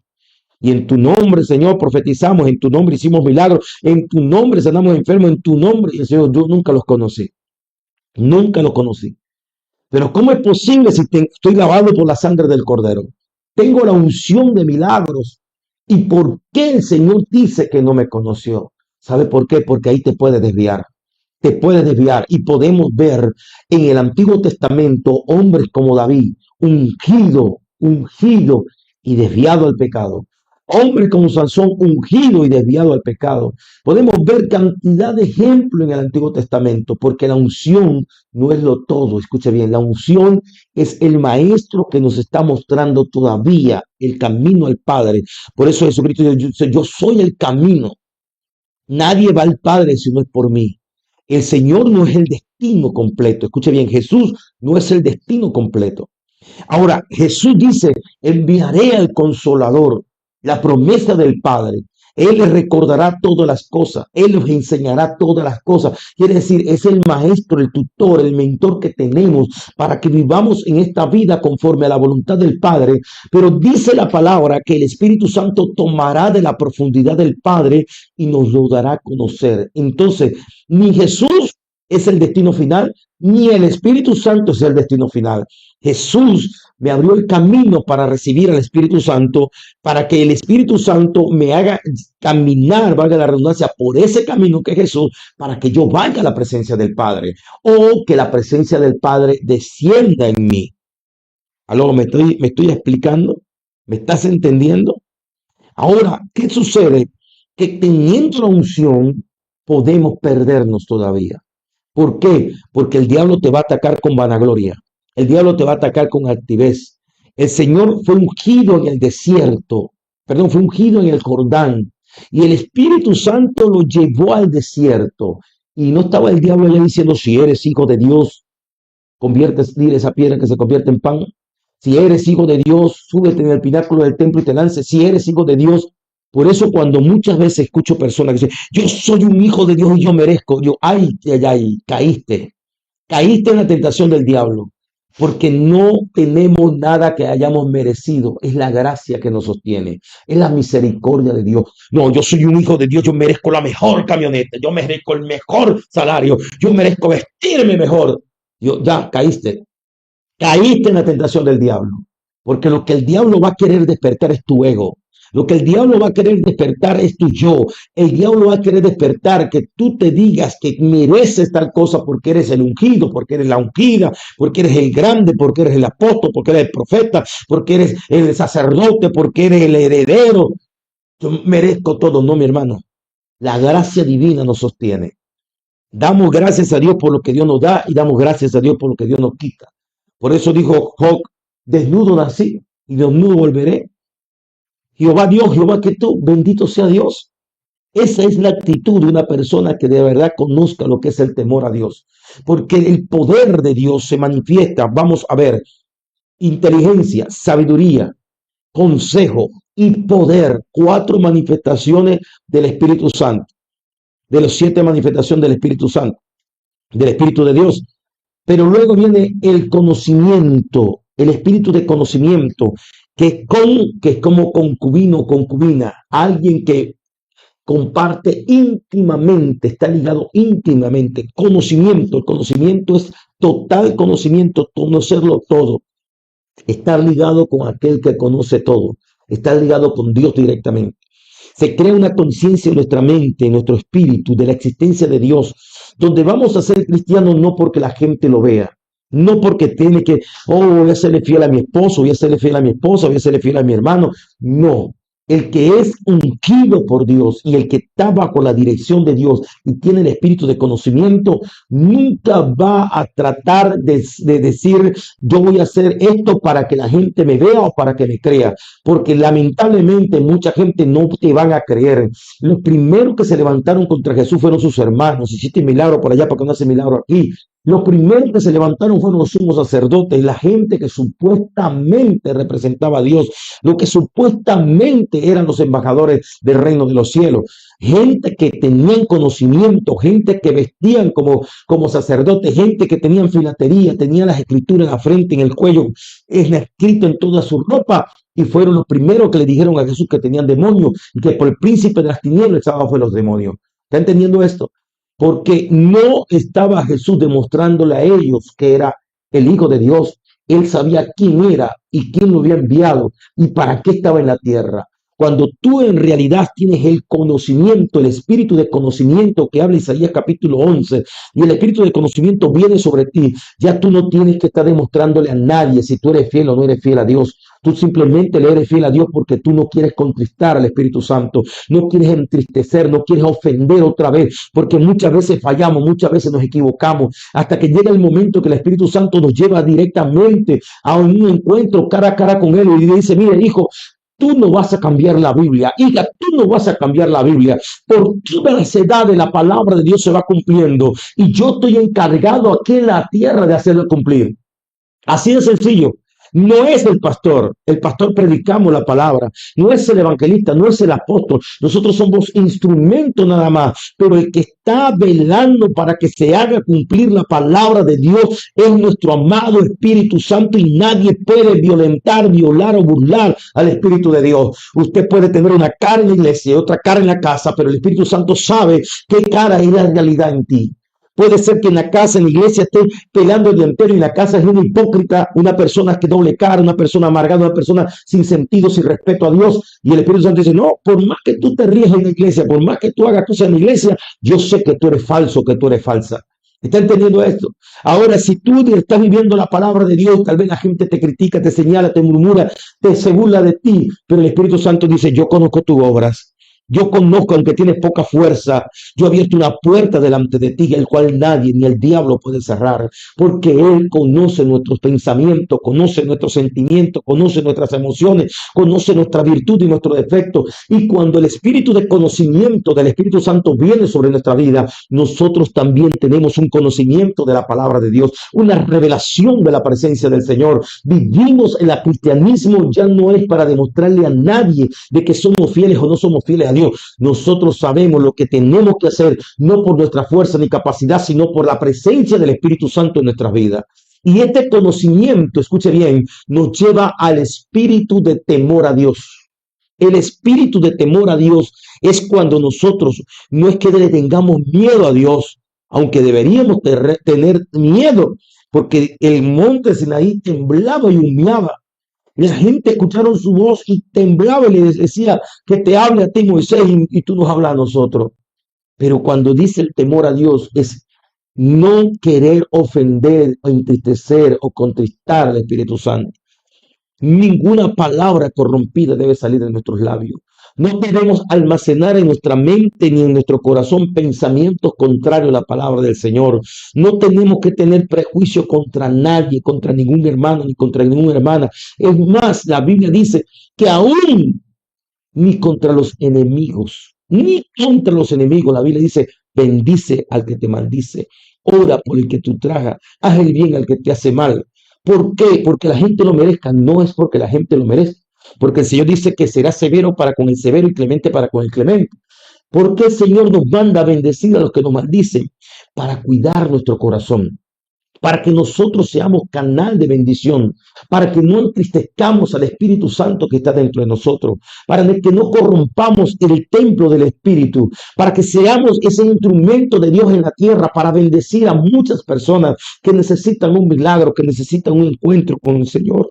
Y en tu nombre, Señor, profetizamos, en tu nombre hicimos milagros, en tu nombre sanamos enfermos, en tu nombre. Y el Señor, yo nunca los conocí, nunca los conocí. Pero ¿cómo es posible si estoy lavado por la sangre del Cordero? Tengo la unción de milagros. ¿Y por qué el Señor dice que no me conoció? ¿Sabe por qué? Porque ahí te puede desviar. Te puede desviar. Y podemos ver en el Antiguo Testamento hombres como David, ungido y desviado al pecado. Hombres como Sansón, ungido y desviado al pecado. Podemos ver cantidad de ejemplos en el Antiguo Testamento, porque la unción no es lo todo. Escuche bien, la unción es el maestro que nos está mostrando todavía el camino al Padre. Por eso Jesucristo dice, yo soy el camino. Nadie va al Padre si no es por mí. El Señor no es el destino completo. Escuche bien, Jesús no es el destino completo. Ahora, Jesús dice, enviaré al Consolador, la promesa del Padre. Él les recordará todas las cosas. Él les enseñará todas las cosas. Quiere decir, es el maestro, el tutor, el mentor que tenemos para que vivamos en esta vida conforme a la voluntad del Padre. Pero dice la palabra que el Espíritu Santo tomará de la profundidad del Padre y nos lo dará a conocer. Entonces, ni Jesús es el destino final, ni el Espíritu Santo es el destino final. Jesús me abrió el camino para recibir al Espíritu Santo, para que el Espíritu Santo me haga caminar, valga la redundancia, por ese camino que es Jesús, para que yo vaya a la presencia del Padre, o que la presencia del Padre descienda en mí. Aló, me estoy explicando, ¿me estás entendiendo? Ahora, ¿qué sucede? Que teniendo la unción, podemos perdernos todavía. ¿Por qué? Porque el diablo te va a atacar con vanagloria. El diablo te va a atacar con altivez. El Señor fue ungido en el desierto, fue ungido en el Jordán. Y el Espíritu Santo lo llevó al desierto. Y no estaba el diablo allá diciendo, si eres hijo de Dios, dile esa piedra que se convierte en pan. Si eres hijo de Dios, súbete en el pináculo del templo y te lances. Si eres hijo de Dios. Por eso cuando muchas veces escucho personas que dicen, yo soy un hijo de Dios y yo merezco. Ay, caíste en la tentación del diablo. porque no tenemos nada que hayamos merecido. Es la gracia que nos sostiene, es la misericordia de Dios. No, yo soy un hijo de Dios, yo merezco la mejor camioneta, yo merezco el mejor salario, yo merezco vestirme mejor. Ya caíste en la tentación del diablo, porque lo que el diablo va a querer despertar es tu ego. Lo que el diablo va a querer despertar es tu yo. El diablo va a querer despertar que tú te digas que mereces tal cosa porque eres el ungido, porque eres la ungida, porque eres el grande, porque eres el apóstol, porque eres el profeta, porque eres el sacerdote, porque eres el heredero. Yo merezco todo. No, mi hermano. La gracia divina nos sostiene. Damos gracias a Dios por lo que Dios nos da y damos gracias a Dios por lo que Dios nos quita. Por eso dijo Job, desnudo nací y desnudo volveré. Jehová Dios, Jehová que tú, bendito sea Dios. Esa es la actitud de una persona que de verdad conozca lo que es el temor a Dios. Porque el poder de Dios se manifiesta, vamos a ver, inteligencia, sabiduría, consejo y poder. 4 manifestaciones del Espíritu Santo. De las 7 manifestaciones del Espíritu Santo, del Espíritu de Dios. Pero luego viene el conocimiento, el espíritu de conocimiento, que es como concubino, concubina, alguien que comparte íntimamente, está ligado íntimamente. Conocimiento, el conocimiento es total conocimiento, conocerlo todo. Está ligado con aquel que conoce todo, está ligado con Dios directamente. Se crea una conciencia en nuestra mente, en nuestro espíritu, de la existencia de Dios, donde vamos a ser cristianos no porque la gente lo vea, no porque tiene que, voy a serle fiel a mi esposo, voy a serle fiel a mi esposa, voy a serle fiel a mi hermano. No, el que es ungido por Dios y el que está bajo la dirección de Dios y tiene el espíritu de conocimiento, nunca va a tratar de decir, yo voy a hacer esto para que la gente me vea o para que me crea, porque lamentablemente mucha gente no te van a creer. Los primeros que se levantaron contra Jesús fueron sus hermanos. Hiciste milagro por allá, porque no hace milagro aquí. Los primeros que se levantaron fueron los sumos sacerdotes, la gente que supuestamente representaba a Dios, lo que supuestamente eran los embajadores del reino de los cielos. Gente que tenían conocimiento, gente que vestían como sacerdotes, gente que tenían filatería, tenían las escrituras en la frente, en el cuello, es escrito en toda su ropa. Y fueron los primeros que le dijeron a Jesús que tenían demonios y que por el príncipe de las tinieblas estaban fue los demonios. ¿Está entendiendo esto? Porque no estaba Jesús demostrándole a ellos que era el Hijo de Dios. Él sabía quién era y quién lo había enviado y para qué estaba en la tierra. Cuando tú en realidad tienes el conocimiento, el espíritu de conocimiento que habla Isaías capítulo 11, y el espíritu de conocimiento viene sobre ti, ya tú no tienes que estar demostrándole a nadie si tú eres fiel o no eres fiel a Dios. Tú simplemente le eres fiel a Dios porque tú no quieres contristar al Espíritu Santo, no quieres entristecer, no quieres ofender otra vez, porque muchas veces fallamos, muchas veces nos equivocamos, hasta que llega el momento que el Espíritu Santo nos lleva directamente a un encuentro cara a cara con Él y le dice, mire hijo, tú no vas a cambiar la Biblia, hija, tú no vas a cambiar la Biblia, porque la edad de la palabra de Dios se va cumpliendo y yo estoy encargado aquí en la tierra de hacerlo cumplir. Así de sencillo. No es el pastor predicamos la palabra, no es el evangelista, no es el apóstol, nosotros somos instrumentos nada más, pero el que está velando para que se haga cumplir la palabra de Dios es nuestro amado Espíritu Santo y nadie puede violentar, violar o burlar al Espíritu de Dios. Usted puede tener una cara en la iglesia y otra cara en la casa, pero el Espíritu Santo sabe qué cara es la realidad en ti. Puede ser que en la casa, en la iglesia, esté peleando el día entero y en la casa es una hipócrita, una persona que doble cara, una persona amargada, una persona sin sentido, sin respeto a Dios. Y el Espíritu Santo dice, no, por más que tú te ríes en la iglesia, por más que tú hagas cosas en la iglesia, yo sé que tú eres falso, que tú eres falsa. ¿Está entendiendo esto? Ahora, si tú estás viviendo la palabra de Dios, tal vez la gente te critica, te señala, te murmura, se burla de ti, pero el Espíritu Santo dice, yo conozco tus obras. Yo conozco, aunque tienes poca fuerza, yo he abierto una puerta delante de ti, el cual nadie, ni el diablo puede cerrar, porque Él conoce nuestros pensamientos, conoce nuestros sentimientos, conoce nuestras emociones, conoce nuestra virtud y nuestro defecto. Y cuando el espíritu de conocimiento del Espíritu Santo viene sobre nuestra vida, nosotros también tenemos un conocimiento de la palabra de Dios, una revelación de la presencia del Señor. Vivimos el cristianismo ya no es para demostrarle a nadie de que somos fieles o no somos fieles a Dios. Nosotros sabemos lo que tenemos que hacer, no por nuestra fuerza ni capacidad, sino por la presencia del Espíritu Santo en nuestras vidas. Y este conocimiento, escuche bien, nos lleva al espíritu de temor a Dios. El espíritu de temor a Dios es cuando nosotros no es que le tengamos miedo a Dios, aunque deberíamos tener miedo, porque el monte Sinaí temblaba y humeaba. La gente escucharon su voz y temblaba y le decía que te hable a ti, Moisés, y tú nos hablas a nosotros. Pero cuando dice el temor a Dios es no querer ofender o entristecer o contristar al Espíritu Santo. Ninguna palabra corrompida debe salir de nuestros labios. No debemos almacenar en nuestra mente ni en nuestro corazón pensamientos contrarios a la palabra del Señor. No tenemos que tener prejuicio contra nadie, contra ningún hermano ni contra ninguna hermana. Es más, la Biblia dice que aún ni contra los enemigos, ni contra los enemigos. La Biblia dice, bendice al que te maldice, ora por el que te ultraja, haz el bien al que te hace mal. ¿Por qué? Porque la gente lo merezca. No es porque la gente lo merezca. Porque el Señor dice que será severo para con el severo y clemente para con el clemente. ¿Por qué el Señor nos manda a bendecir a los que nos maldicen? Para cuidar nuestro corazón, para que nosotros seamos canal de bendición, para que no entristezcamos al Espíritu Santo que está dentro de nosotros, para que no corrompamos el templo del Espíritu, para que seamos ese instrumento de Dios en la tierra para bendecir a muchas personas que necesitan un milagro, que necesitan un encuentro con el Señor.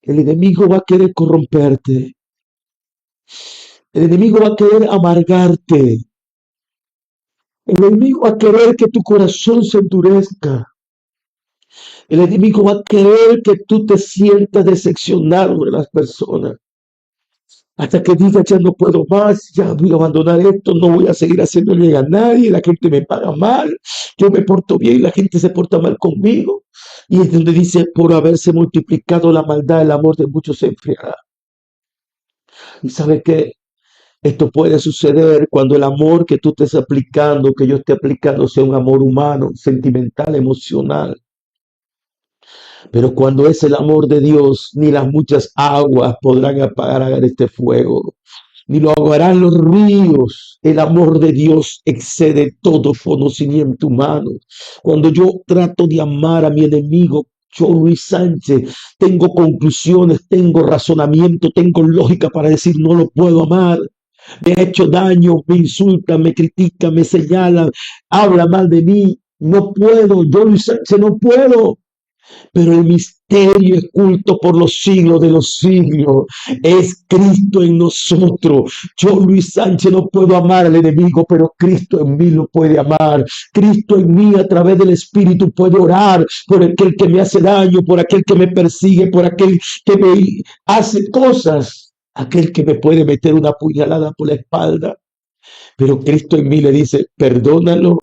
El enemigo va a querer corromperte, el enemigo va a querer amargarte, el enemigo va a querer que tu corazón se endurezca. El enemigo va a querer que tú te sientas decepcionado de las personas. Hasta que digas, ya no puedo más, ya voy a abandonar esto, no voy a seguir haciéndole a nadie, la gente me paga mal, yo me porto bien y la gente se porta mal conmigo. Y es donde dice, por haberse multiplicado la maldad, el amor de muchos se enfriará. Y sabe que esto puede suceder cuando el amor que tú estés aplicando, que yo esté aplicando, sea un amor humano, sentimental, emocional. Pero cuando es el amor de Dios, ni las muchas aguas podrán apagar este fuego, ni lo ahogarán los ríos. El amor de Dios excede todo conocimiento humano. Cuando yo trato de amar a mi enemigo, yo, Luis Sánchez, tengo conclusiones, tengo razonamiento, tengo lógica para decir no lo puedo amar. Me ha hecho daño, me insulta, me critica, me señala, habla mal de mí. No puedo, yo, Luis Sánchez, no puedo. Pero el misterio oculto por los siglos de los siglos es Cristo en nosotros. Yo, Luis Sánchez, no puedo amar al enemigo, pero Cristo en mí lo puede amar. Cristo en mí a través del Espíritu puede orar por aquel que me hace daño, por aquel que me persigue, por aquel que me hace cosas, aquel que me puede meter una puñalada por la espalda. Pero Cristo en mí le dice, perdónalo,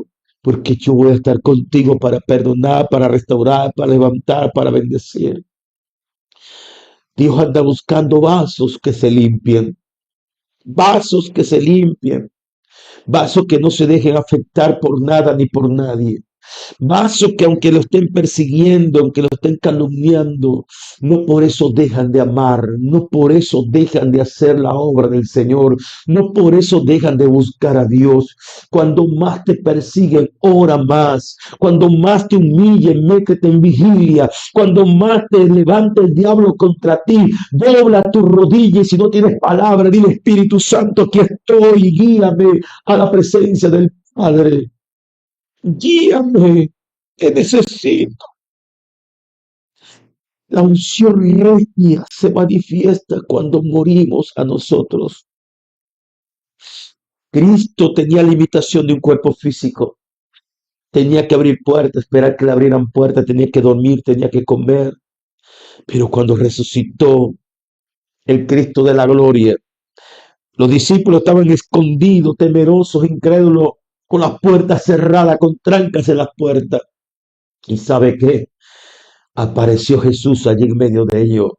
porque yo voy a estar contigo para perdonar, para restaurar, para levantar, para bendecir. Dios anda buscando vasos que se limpien, vasos que no se dejen afectar por nada ni por nadie. Vasos que aunque lo estén persiguiendo, aunque lo estén calumniando, no por eso dejan de amar, no por eso dejan de hacer la obra del Señor, no por eso dejan de buscar a Dios. Cuando más te persiguen, ora más. Cuando más te humillen, métete en vigilia. Cuando más te levanta el diablo contra ti, dobla tus rodillas y si no tienes palabra, dile Espíritu Santo, aquí estoy, guíame a la presencia del Padre. Guíame, te necesito. La unción regia se manifiesta cuando morimos a nosotros. Cristo tenía limitación de un cuerpo físico. Tenía que abrir puertas, esperar que le abrieran puertas, tenía que dormir, tenía que comer. Pero cuando resucitó el Cristo de la gloria, los discípulos estaban escondidos, temerosos, incrédulos, con las puertas cerradas, con trancas en las puertas. ¿Y sabe qué? Apareció Jesús allí en medio de ellos.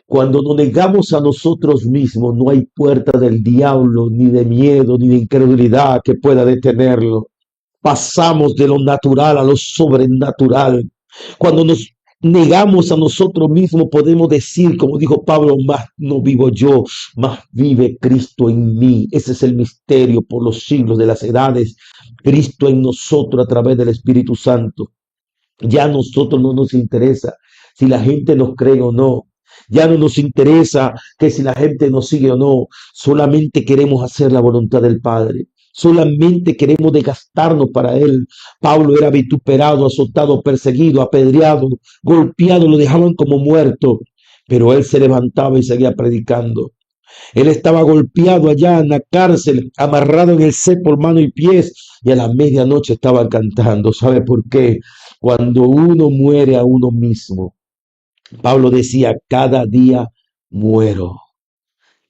Cuando nos negamos a nosotros mismos, no hay puerta del diablo, ni de miedo, ni de incredulidad que pueda detenerlo. Pasamos de lo natural a lo sobrenatural. Cuando nos negamos a nosotros mismos, podemos decir, como dijo Pablo, más no vivo yo, más vive Cristo en mí. Ese es el misterio por los siglos de las edades. Cristo en nosotros a través del Espíritu Santo. Ya a nosotros no nos interesa si la gente nos cree o no. Ya no nos interesa que si la gente nos sigue o no. Solamente queremos hacer la voluntad del Padre. Solamente queremos desgastarnos para Él. Pablo era vituperado, azotado, perseguido, apedreado, golpeado, lo dejaban como muerto. Pero él se levantaba y seguía predicando. Él estaba golpeado allá en la cárcel, amarrado en el cepo por mano y pies, y a la medianoche estaba cantando. ¿Sabe por qué? Cuando uno muere a uno mismo, Pablo decía, cada día muero,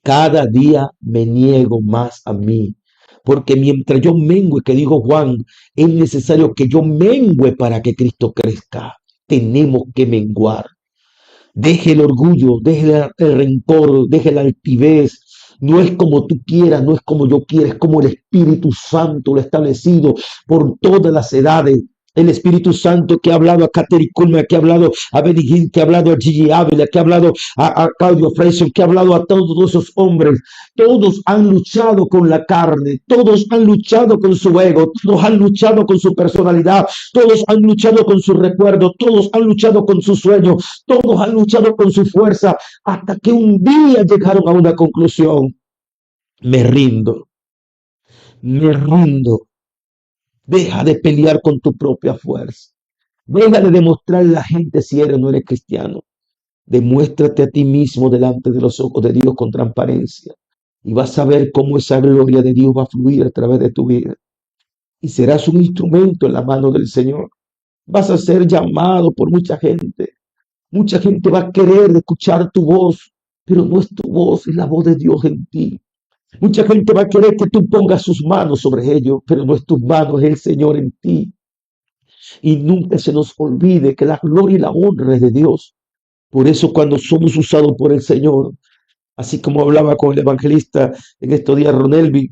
cada día me niego más a mí, porque mientras yo mengue, que dijo Juan, es necesario que yo mengue para que Cristo crezca. Tenemos que menguar. Deje el orgullo, deje el rencor, deje la altivez. No es como tú quieras, no es como yo quiera, es como el Espíritu Santo lo ha establecido por todas las edades. El Espíritu Santo que ha hablado a Katherine Kuhlman, que ha hablado a Benny Hinn, que ha hablado a Gigi Ávila, que ha hablado a Claudio Freixo, que ha hablado a todos esos hombres. Todos han luchado con la carne, todos han luchado con su ego, todos han luchado con su personalidad, todos han luchado con su recuerdo, todos han luchado con su sueño, todos han luchado con su fuerza, hasta que un día llegaron a una conclusión. Me rindo, me rindo. Deja de pelear con tu propia fuerza. Deja de demostrarle a la gente si eres o no eres cristiano. Demuéstrate a ti mismo delante de los ojos de Dios con transparencia. Y vas a ver cómo esa gloria de Dios va a fluir a través de tu vida. Y serás un instrumento en la mano del Señor. Vas a ser llamado por mucha gente. Mucha gente va a querer escuchar tu voz, pero no es tu voz, es la voz de Dios en ti. Mucha gente va a querer que tú pongas sus manos sobre ellos, pero no es tus manos, es el Señor en ti. Y nunca se nos olvide que la gloria y la honra es de Dios. Por eso cuando somos usados por el Señor, así como hablaba con el evangelista en estos días, Ronelvi,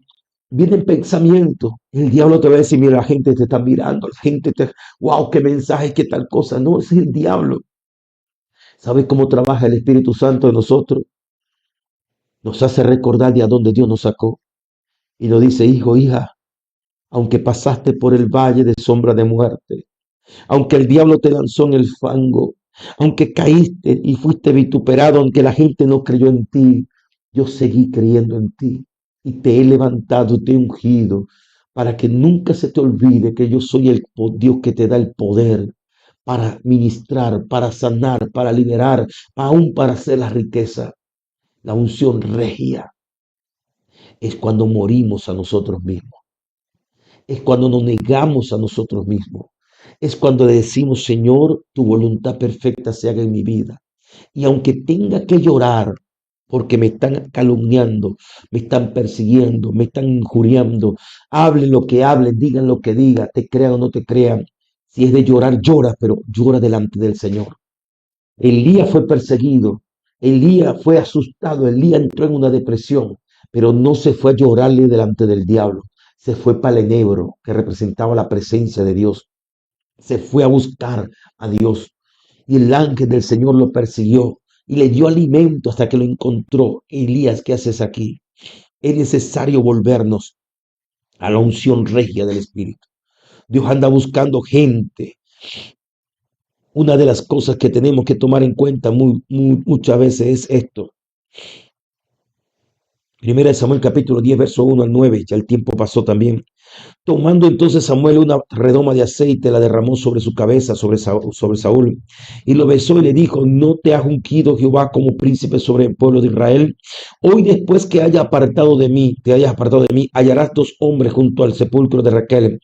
vienen pensamientos. El diablo te va a decir, mira, la gente te está mirando, la gente te, wow, qué mensaje, qué tal cosa. No, ese es el diablo. ¿Sabes cómo trabaja el Espíritu Santo en nosotros? Nos hace recordar de a dónde Dios nos sacó. Y nos dice, hijo, hija, aunque pasaste por el valle de sombra de muerte, aunque el diablo te lanzó en el fango, aunque caíste y fuiste vituperado, aunque la gente no creyó en ti, yo seguí creyendo en ti y te he levantado, te he ungido, para que nunca se te olvide que yo soy el Dios que te da el poder para ministrar, para sanar, para liberar, aún para hacer la riqueza. La unción regia es cuando morimos a nosotros mismos. Es cuando nos negamos a nosotros mismos. Es cuando decimos, Señor, tu voluntad perfecta se haga en mi vida. Y aunque tenga que llorar porque me están calumniando, me están persiguiendo, me están injuriando, hablen lo que hablen, digan lo que digan, te crean o no te crean. Si es de llorar, llora, pero llora delante del Señor. Elías fue perseguido, Elías fue asustado, Elías entró en una depresión, pero no se fue a llorarle delante del diablo. Se fue para el enebro, que representaba la presencia de Dios. Se fue a buscar a Dios. Y el ángel del Señor lo persiguió y le dio alimento hasta que lo encontró. Elías, ¿qué haces aquí? Es necesario volvernos a la unción regia del Espíritu. Dios anda buscando gente. Una de las cosas que tenemos que tomar en cuenta muchas veces es esto. Primera de Samuel capítulo 10, verso 1 al 9, ya el tiempo pasó también. Tomando entonces Samuel una redoma de aceite, la derramó sobre su cabeza, sobre Saúl, y lo besó y le dijo, ¿no te ha ungido Jehová como príncipe sobre el pueblo de Israel? Hoy después que te hayas apartado de mí, hallarás dos hombres junto al sepulcro de Raquel,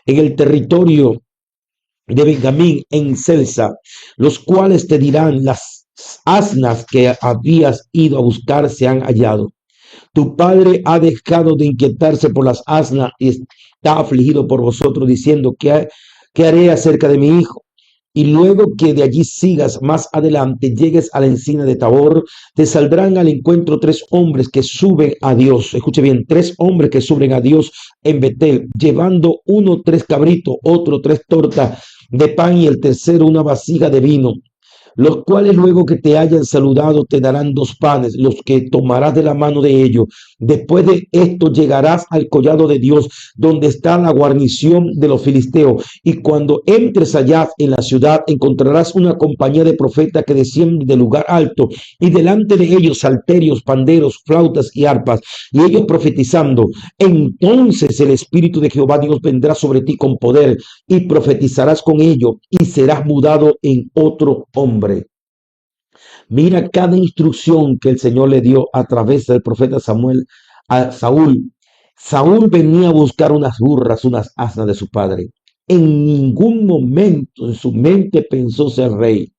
en el territorio de Benjamín, en Celsa, los cuales te dirán, las asnas que habías ido a buscar se han hallado. Tu padre ha dejado de inquietarse por las asnas y está afligido por vosotros, diciendo, ¿qué haré acerca de mi hijo? Y luego que de allí sigas más adelante, llegues a la encina de Tabor, te saldrán al encuentro tres hombres que suben a Dios. Escuche bien, tres hombres que suben a Dios en Betel, llevando uno 3 cabritos, otro 3 tortas de pan y el tercero una vasija de vino. los cuales luego que te hayan saludado te darán 2 panes, los que tomarás de la mano de ellos. Después de esto llegarás al collado de Dios, donde está la guarnición de los filisteos. Y cuando entres allá en la ciudad, encontrarás una compañía de profetas que descienden del lugar alto, y delante de ellos salterios, panderos, flautas y arpas, y ellos profetizando. Entonces el Espíritu de Jehová Dios vendrá sobre ti con poder, y profetizarás con ellos, y serás mudado en otro hombre. Mira cada instrucción que el Señor le dio a través del profeta Samuel a Saúl. Saúl venía a buscar unas burras, unas asnas de su padre. En ningún momento en su mente pensó ser rey,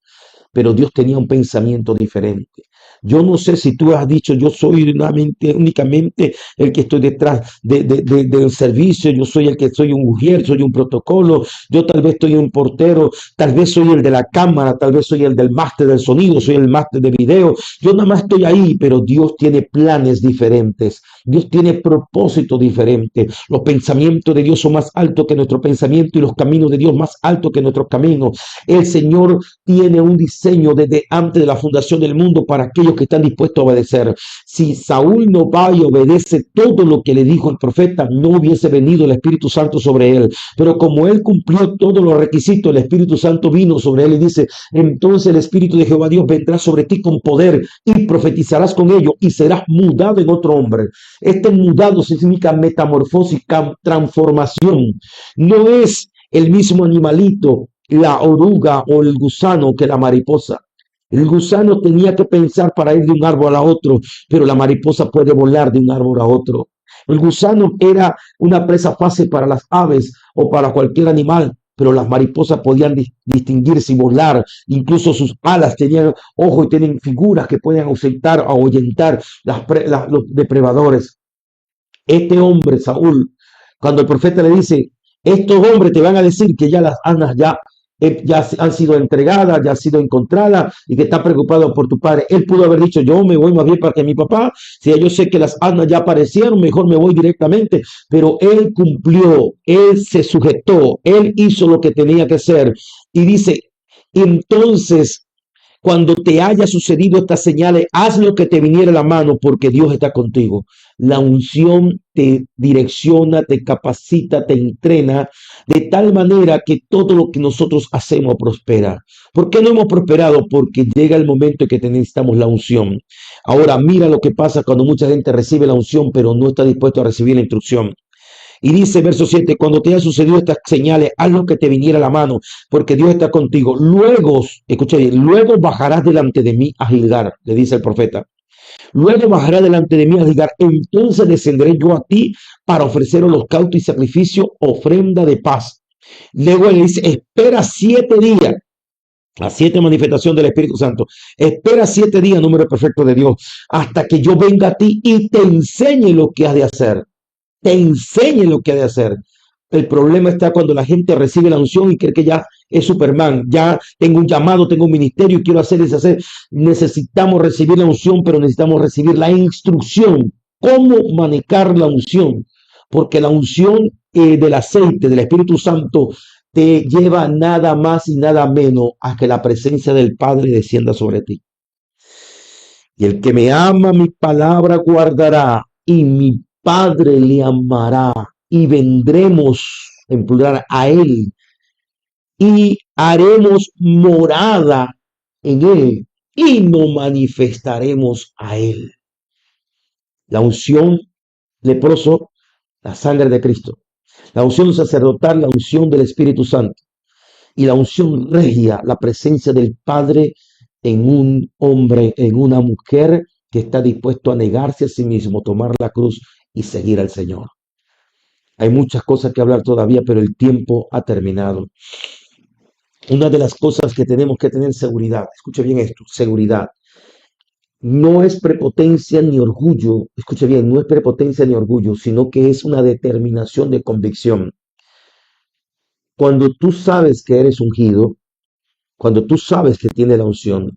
pero Dios tenía un pensamiento diferente. Yo no sé si tú has dicho, yo soy únicamente el que estoy detrás del servicio, yo soy el que soy un ujier, soy un protocolo, yo tal vez soy un portero, tal vez soy el de la cámara, tal vez soy el del máster del sonido, soy el máster de video, yo nada más estoy ahí, pero Dios tiene planes diferentes, Dios tiene propósitos diferentes, los pensamientos de Dios son más altos que nuestro pensamiento y los caminos de Dios más altos que nuestros caminos. El Señor tiene un diseño desde antes de la fundación del mundo para aquellos que están dispuestos a obedecer. Si Saúl no va y obedece todo lo que le dijo el profeta, no hubiese venido el Espíritu Santo sobre él. Pero como él cumplió todos los requisitos, el Espíritu Santo vino sobre él y dice, entonces el Espíritu de Jehová Dios vendrá sobre ti con poder y profetizarás con ello y serás mudado en otro hombre. Este mudado significa metamorfosis, transformación. No es el mismo animalito, la oruga o el gusano que la mariposa. El gusano tenía que pensar para ir de un árbol a otro, pero la mariposa puede volar de un árbol a otro. El gusano era una presa fácil para las aves o para cualquier animal, pero las mariposas podían distinguirse y volar. Incluso sus alas tenían ojos y tienen figuras que pueden ahuyentar los depredadores. Este hombre, Saúl, cuando el profeta le dice, estos hombres te van a decir que ya las asnas ya han sido entregadas, ya han sido encontradas y que está preocupado por tu padre. Él pudo haber dicho, yo me voy más bien para que mi papá, si yo sé que las asnas ya aparecieron, mejor me voy directamente. Pero él cumplió, él se sujetó, él hizo lo que tenía que hacer. Y dice, entonces, cuando te haya sucedido estas señales, haz lo que te viniera a la mano, porque Dios está contigo. La unción te direcciona, te capacita, te entrena, de tal manera que todo lo que nosotros hacemos prospera. ¿Por qué no hemos prosperado? Porque llega el momento en que necesitamos la unción. Ahora, mira lo que pasa cuando mucha gente recibe la unción, pero no está dispuesto a recibir la instrucción. Y dice verso 7, cuando te haya sucedido estas señales, haz lo que te viniera a la mano, porque Dios está contigo. Luego, escucha bien, luego bajarás delante de mí a Gilgal, le dice el profeta. Luego bajarás delante de mí a Gilgal, entonces descenderé yo a ti para ofrecer holocausto y sacrificio, ofrenda de paz. Luego él dice, espera 7 días. La 7 manifestación del Espíritu Santo. Espera 7 días, número perfecto de Dios, hasta que yo venga a ti y te enseñe lo que has de hacer. Te enseñe lo que ha de hacer. El problema está cuando la gente recibe la unción y cree que ya es Superman, ya tengo un llamado, tengo un ministerio y quiero hacer y deshacer. Necesitamos recibir la unción, pero necesitamos recibir la instrucción. ¿Cómo manejar la unción? Porque la unción del aceite, del Espíritu Santo, te lleva nada más y nada menos a que la presencia del Padre descienda sobre ti. Y el que me ama, mi palabra guardará, y mi Padre le amará, y vendremos, en plural, a él, y haremos morada en él, y nos manifestaremos a él. La unción leproso, la sangre de Cristo. La unción sacerdotal, la unción del Espíritu Santo. Y la unción regia, la presencia del Padre en un hombre, en una mujer que está dispuesto a negarse a sí mismo, tomar la cruz y seguir al Señor. Hay muchas cosas que hablar todavía, pero el tiempo ha terminado. Una de las cosas que tenemos que tener seguridad, escuche bien esto, seguridad. No es prepotencia ni orgullo, escuche bien, no es prepotencia ni orgullo, sino que es una determinación de convicción. Cuando tú sabes que eres ungido, cuando tú sabes que tienes la unción,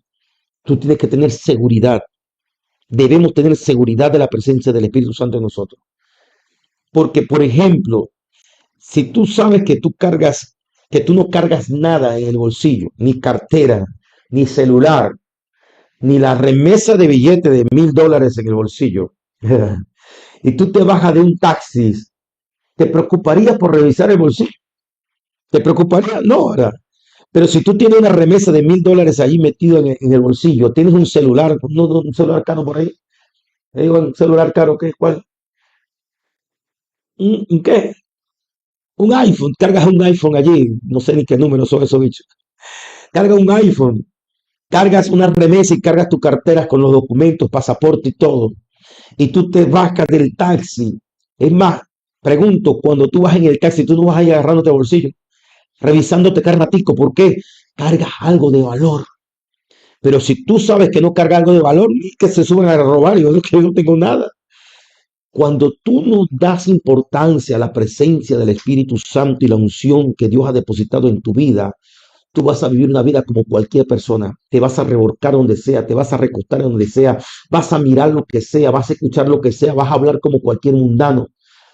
tú tienes que tener seguridad. Debemos tener seguridad de la presencia del Espíritu Santo en nosotros. Porque, por ejemplo, si tú sabes que tú no cargas nada en el bolsillo, ni cartera, ni celular, ni la remesa de billete de $1000 en el bolsillo, y tú te bajas de un taxi, ¿te preocuparía por revisar el bolsillo? ¿Te preocuparía? No, ahora. Pero si tú tienes una remesa de $1000 ahí metido en el bolsillo, tienes un celular, un celular caro por ahí, digo, un celular caro, ¿qué? ¿Cuál? ¿Un qué? Un iPhone, cargas un iPhone allí, no sé ni qué números son esos bichos. Carga un iPhone, cargas una remesa y cargas tu cartera con los documentos, pasaporte y todo. Y tú te bajas del taxi. Es más, pregunto, cuando tú vas en el taxi, tú no vas ahí agarrándote el bolsillo, revisándote cada ratico, ¿por qué? Cargas algo de valor. Pero si tú sabes que no carga algo de valor, que se suban a robar, y yo que yo no tengo nada. Cuando tú no das importancia a la presencia del Espíritu Santo y la unción que Dios ha depositado en tu vida, tú vas a vivir una vida como cualquier persona. Te vas a revolcar donde sea, te vas a recostar donde sea, vas a mirar lo que sea, vas a escuchar lo que sea, vas a hablar como cualquier mundano.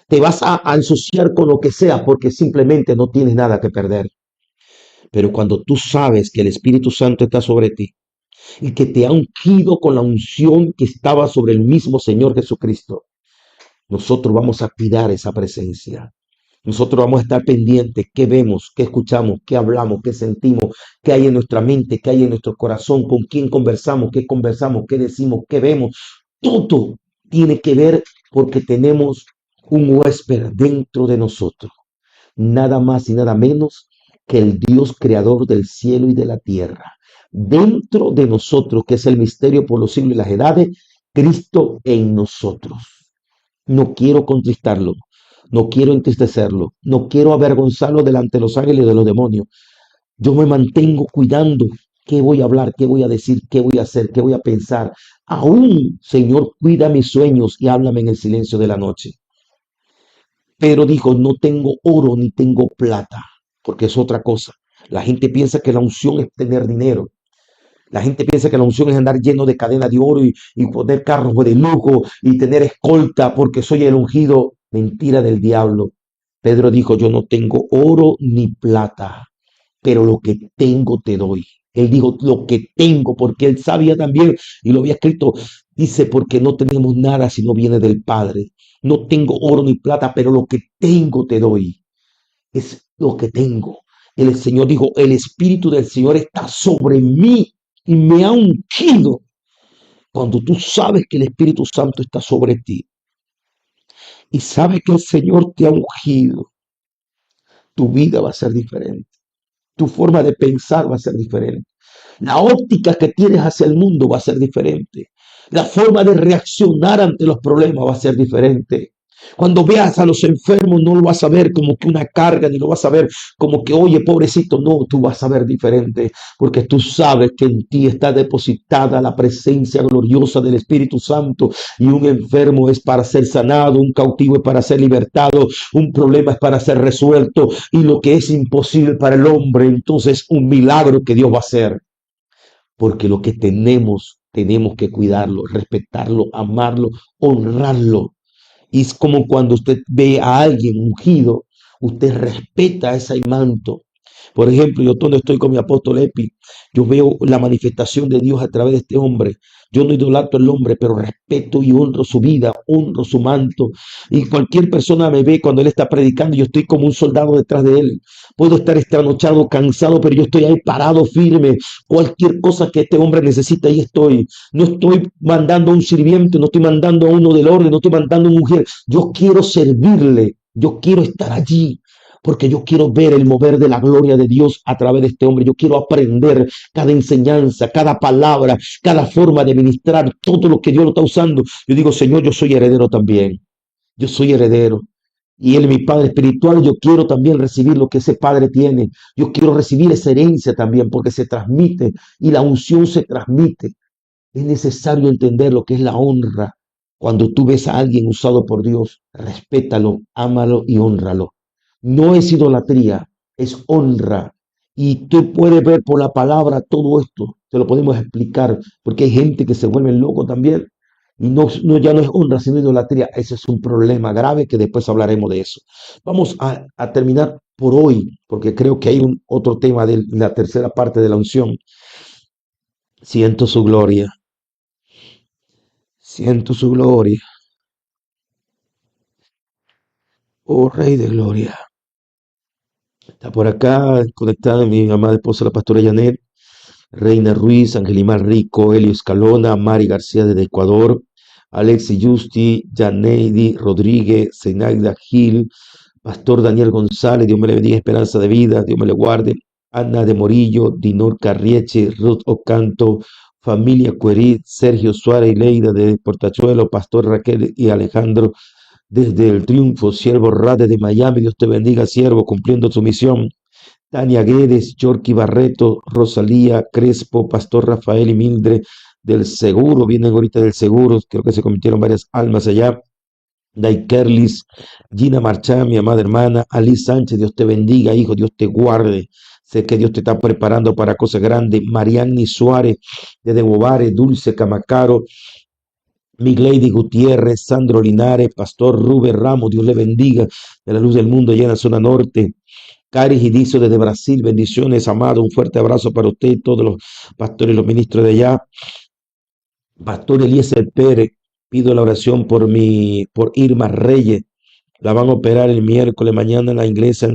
Te vas a ensuciar con lo que sea porque simplemente no tienes nada que perder. Pero cuando tú sabes que el Espíritu Santo está sobre ti y que te ha ungido con la unción que estaba sobre el mismo Señor Jesucristo, nosotros vamos a cuidar esa presencia. Nosotros vamos a estar pendientes qué vemos, qué escuchamos, qué hablamos, qué sentimos, qué hay en nuestra mente, qué hay en nuestro corazón, con quién conversamos, qué decimos, qué vemos. Todo tiene que ver porque tenemos un huésped dentro de nosotros. Nada más y nada menos que el Dios creador del cielo y de la tierra. Dentro de nosotros, que es el misterio por los siglos y las edades, Cristo en nosotros. No quiero contristarlo, no quiero entristecerlo, no quiero avergonzarlo delante de los ángeles y de los demonios. Yo me mantengo cuidando qué voy a hablar, qué voy a decir, qué voy a hacer, qué voy a pensar. Aún, Señor, cuida mis sueños y háblame en el silencio de la noche. Pero dijo, no tengo oro ni tengo plata, porque es otra cosa. La gente piensa que la unción es tener dinero. La gente piensa que la unción es andar lleno de cadena de oro y poner carros de lujo y tener escolta porque soy el ungido. Mentira del diablo. Pedro dijo, yo no tengo oro ni plata, pero lo que tengo te doy. Él dijo, lo que tengo, porque él sabía también, y lo había escrito, dice, porque no tenemos nada si no viene del Padre. No tengo oro ni plata, pero lo que tengo te doy. Es lo que tengo. El Señor dijo, el Espíritu del Señor está sobre mí y me ha ungido. Cuando tú sabes que el Espíritu Santo está sobre ti y sabes que el Señor te ha ungido, tu vida va a ser diferente. Tu forma de pensar va a ser diferente. La óptica que tienes hacia el mundo va a ser diferente. La forma de reaccionar ante los problemas va a ser diferente. Cuando veas a los enfermos, no lo vas a ver como que una carga, ni lo vas a ver como que, oye, pobrecito. No, tú vas a ver diferente, porque tú sabes que en ti está depositada la presencia gloriosa del Espíritu Santo, y un enfermo es para ser sanado, un cautivo es para ser libertado, un problema es para ser resuelto, y lo que es imposible para el hombre, entonces un milagro que Dios va a hacer, porque lo que tenemos que cuidarlo, respetarlo, amarlo, honrarlo. Y es como cuando usted ve a alguien ungido, usted respeta ese manto. Por ejemplo, yo donde estoy con mi apóstol Epi, yo veo la manifestación de Dios a través de este hombre. Yo no idolatro al hombre, pero respeto y honro su vida, honro su manto. Y cualquier persona me ve cuando él está predicando, yo estoy como un soldado detrás de él. Puedo estar estranochado, cansado, pero yo estoy ahí parado, firme. Cualquier cosa que este hombre necesita, ahí estoy. No estoy mandando a un sirviente, no estoy mandando a uno del orden, no estoy mandando a una mujer. Yo quiero servirle, yo quiero estar allí, porque yo quiero ver el mover de la gloria de Dios a través de este hombre. Yo quiero aprender cada enseñanza, cada palabra, cada forma de ministrar, todo lo que Dios lo está usando. Yo digo, Señor, yo soy heredero también. Yo soy heredero. Y Él es mi Padre espiritual. Yo quiero también recibir lo que ese Padre tiene. Yo quiero recibir esa herencia también, porque se transmite y la unción se transmite. Es necesario entender lo que es la honra. Cuando tú ves a alguien usado por Dios, respétalo, ámalo y hónralo. No es idolatría, es honra. Y tú puedes ver por la palabra todo esto, te lo podemos explicar, porque hay gente que se vuelve loco también. Y ya no es honra, sino idolatría. Ese es un problema grave que después hablaremos de eso. Vamos a terminar por hoy, porque creo que hay otro tema de la tercera parte de la unción. Siento su gloria, siento su gloria, oh Rey de Gloria. Está por acá conectada mi amada esposa, la pastora Janet, Reina Ruiz, Angelimar Rico, Elio Escalona, Mari García desde Ecuador, Alexi Justi, Janeidi Rodríguez, Zenaida Gil, Pastor Daniel González, Dios me le bendiga, esperanza de vida, Dios me le guarde, Ana de Morillo, Dinor Carrieche, Ruth Ocanto, familia Cuerit, Sergio Suárez y Leida de Portachuelo, Pastor Raquel y Alejandro desde el Triunfo, siervo Rade de Miami, Dios te bendiga, siervo, cumpliendo su misión. Tania Guedes, Yorky Barreto, Rosalía Crespo, Pastor Rafael y Mildred del Seguro, vienen ahorita del Seguro, creo que se convirtieron varias almas allá. Day Kerlis, Gina Marchán, mi amada hermana, Ali Sánchez, Dios te bendiga, hijo, Dios te guarde. Sé que Dios te está preparando para cosas grandes. Mariani Suárez, desde Bobare, Dulce Camacaro, Miglady Gutiérrez, Sandro Linares, Pastor Rubén Ramos, Dios le bendiga, de la luz del mundo allá en la zona norte. Cari Gidizo desde Brasil, bendiciones, amado, un fuerte abrazo para usted y todos los pastores y los ministros de allá. Pastor Eliezer Pérez, pido la oración por Irma Reyes, la van a operar el miércoles, mañana en la iglesia,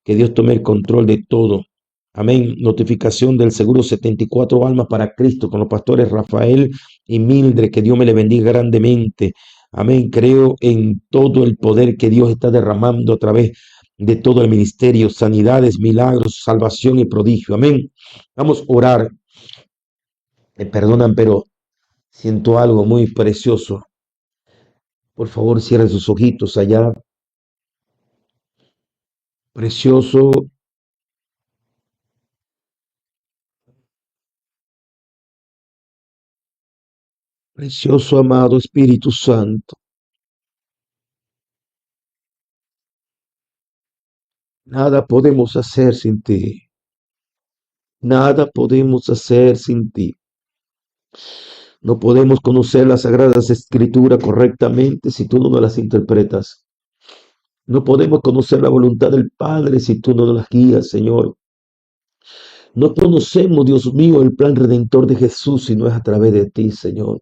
que Dios tome el control de todo. Amén. Notificación del seguro 74 almas para Cristo con los pastores Rafael y Mildred, que Dios me le bendiga grandemente. Amén. Creo en todo el poder que Dios está derramando a través de todo el ministerio, sanidades, milagros, salvación y prodigio. Amén. Vamos a orar. Me perdonan, pero siento algo muy precioso. Por favor, cierren sus ojitos allá. Precioso, precioso, amado Espíritu Santo. Nada podemos hacer sin ti. Nada podemos hacer sin ti. No podemos conocer las Sagradas Escrituras correctamente si tú no nos las interpretas. No podemos conocer la voluntad del Padre si tú no nos las guías, Señor. No conocemos, Dios mío, el plan redentor de Jesús si no es a través de ti, Señor.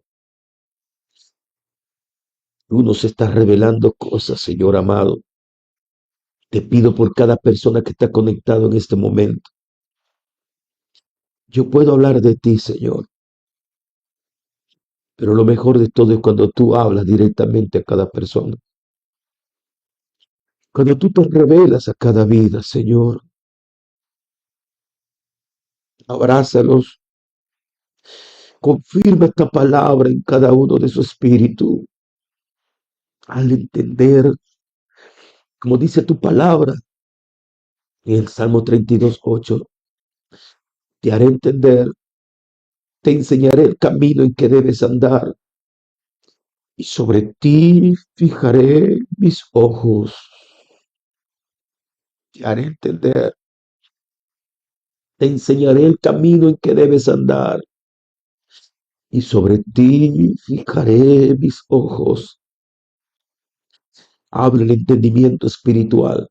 Tú nos estás revelando cosas, Señor amado. Te pido por cada persona que está conectado en este momento. Yo puedo hablar de ti, Señor, pero lo mejor de todo es cuando tú hablas directamente a cada persona. Cuando tú te revelas a cada vida, Señor, abrázalos, confirma esta palabra en cada uno de su espíritu, al entender, como dice tu palabra en el Salmo 32:8, te haré entender, te enseñaré el camino en que debes andar, y sobre ti fijaré mis ojos, te haré entender, te enseñaré el camino en que debes andar, y sobre ti fijaré mis ojos. Abre el entendimiento espiritual.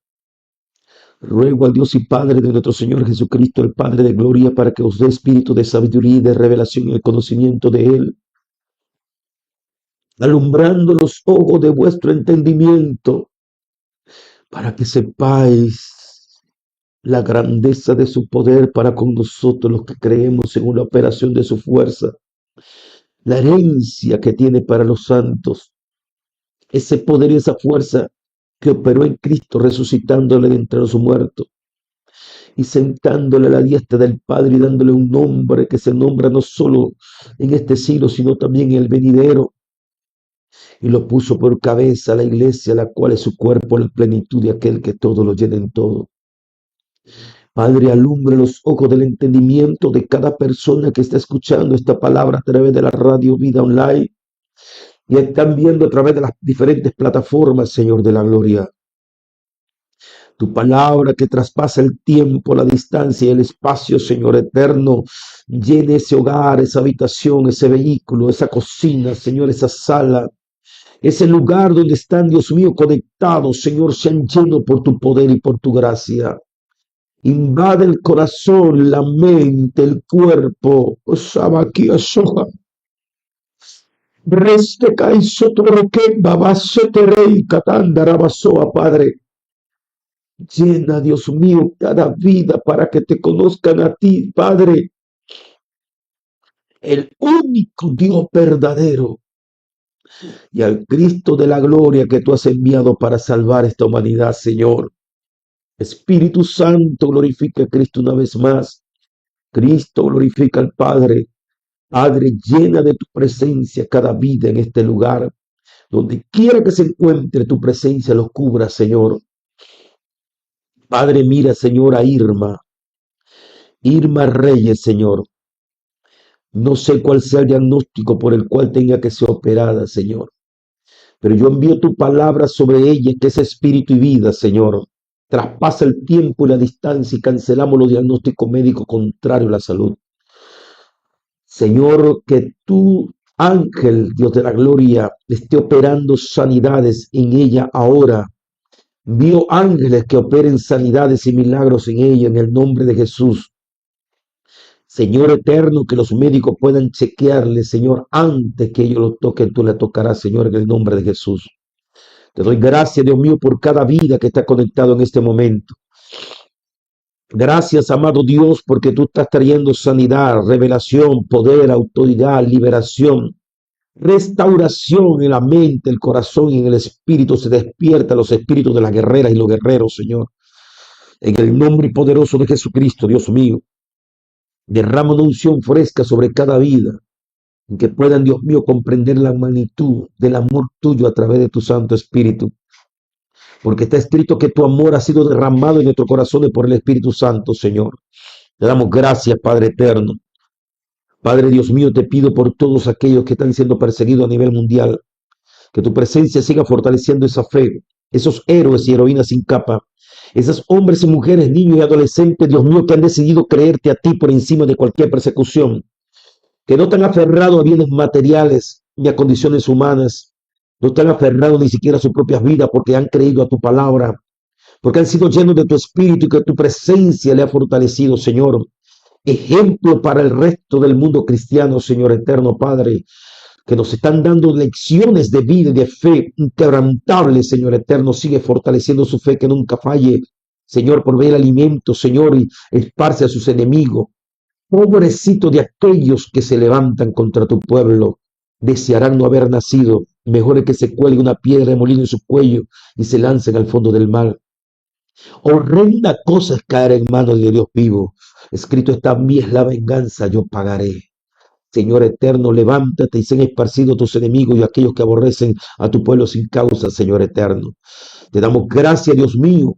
Ruego al Dios y Padre de nuestro Señor Jesucristo, el Padre de gloria, para que os dé espíritu de sabiduría y de revelación y el conocimiento de Él, alumbrando los ojos de vuestro entendimiento, para que sepáis la grandeza de su poder para con nosotros los que creemos según la operación de su fuerza, la herencia que tiene para los santos, ese poder y esa fuerza que operó en Cristo resucitándole de entre los muertos y sentándole a la diestra del Padre y dándole un nombre que se nombra no solo en este siglo, sino también en el venidero. Y lo puso por cabeza a la iglesia, la cual es su cuerpo, la plenitud de aquel que todo lo llena en todo. Padre, alumbre los ojos del entendimiento de cada persona que está escuchando esta palabra a través de la radio Vida Online y están viendo a través de las diferentes plataformas, Señor de la gloria. Tu palabra que traspasa el tiempo, la distancia y el espacio, Señor eterno, llene ese hogar, esa habitación, ese vehículo, esa cocina, Señor, esa sala, ese lugar donde están, Dios mío, conectados, Señor, sean llenos por tu poder y por tu gracia. Invade el corazón, la mente, el cuerpo. Osabakia soja. Reste caizo torque babase rey catanda rabasoa, Padre. Llena, Dios mío, cada vida para que te conozcan a ti, Padre, el único Dios verdadero, y al Cristo de la gloria que tú has enviado para salvar esta humanidad, Señor. Espíritu Santo, glorifica a Cristo una vez más. Cristo, glorifica al Padre. Padre, llena de tu presencia cada vida en este lugar. Donde quiera que se encuentre, tu presencia los cubra, Señor. Padre, mira, Señor, a Irma Reyes, Señor. No sé cuál sea el diagnóstico por el cual tenga que ser operada, Señor. Pero yo envío tu palabra sobre ella, que es espíritu y vida, Señor. Traspasa el tiempo y la distancia y cancelamos los diagnósticos médicos contrarios a la salud. Señor, que tu ángel, Dios de la gloria, esté operando sanidades en ella ahora. Envío ángeles que operen sanidades y milagros en ella en el nombre de Jesús. Señor eterno, que los médicos puedan chequearle, Señor, antes que ellos lo toquen, tú le tocarás, Señor, en el nombre de Jesús. Te doy gracias, Dios mío, por cada vida que está conectado en este momento. Gracias, amado Dios, porque tú estás trayendo sanidad, revelación, poder, autoridad, liberación, restauración en la mente, el corazón y en el espíritu. Se despierta los espíritus de las guerreras y los guerreros, Señor. En el nombre poderoso de Jesucristo, Dios mío. Derrama una unción fresca sobre cada vida, en que puedan, Dios mío, comprender la magnitud del amor tuyo a través de tu Santo Espíritu. Porque está escrito que tu amor ha sido derramado en nuestros corazones por el Espíritu Santo, Señor. Te damos gracias, Padre eterno. Padre Dios mío, te pido por todos aquellos que están siendo perseguidos a nivel mundial, que tu presencia siga fortaleciendo esa fe, esos héroes y heroínas sin capa, esos hombres y mujeres, niños y adolescentes, Dios mío, que han decidido creerte a ti por encima de cualquier persecución, que no están aferrados a bienes materiales ni a condiciones humanas, no están aferrados ni siquiera a sus propias vidas porque han creído a tu palabra, porque han sido llenos de tu espíritu y que tu presencia le ha fortalecido, Señor. Ejemplo para el resto del mundo cristiano, Señor eterno Padre, que nos están dando lecciones de vida y de fe inquebrantables, Señor eterno. Sigue fortaleciendo su fe que nunca falle, Señor, por ver el alimento, Señor, y esparce a sus enemigos. Pobrecito de aquellos que se levantan contra tu pueblo, desearán no haber nacido. Mejor es que se cuelgue una piedra de molino en su cuello y se lancen al fondo del mar. Horrenda cosa es caer en manos de Dios vivo. Escrito está: mía es la venganza, yo pagaré. Señor eterno, levántate y sean esparcidos tus enemigos y aquellos que aborrecen a tu pueblo sin causa, Señor eterno. Te damos gracias, Dios mío.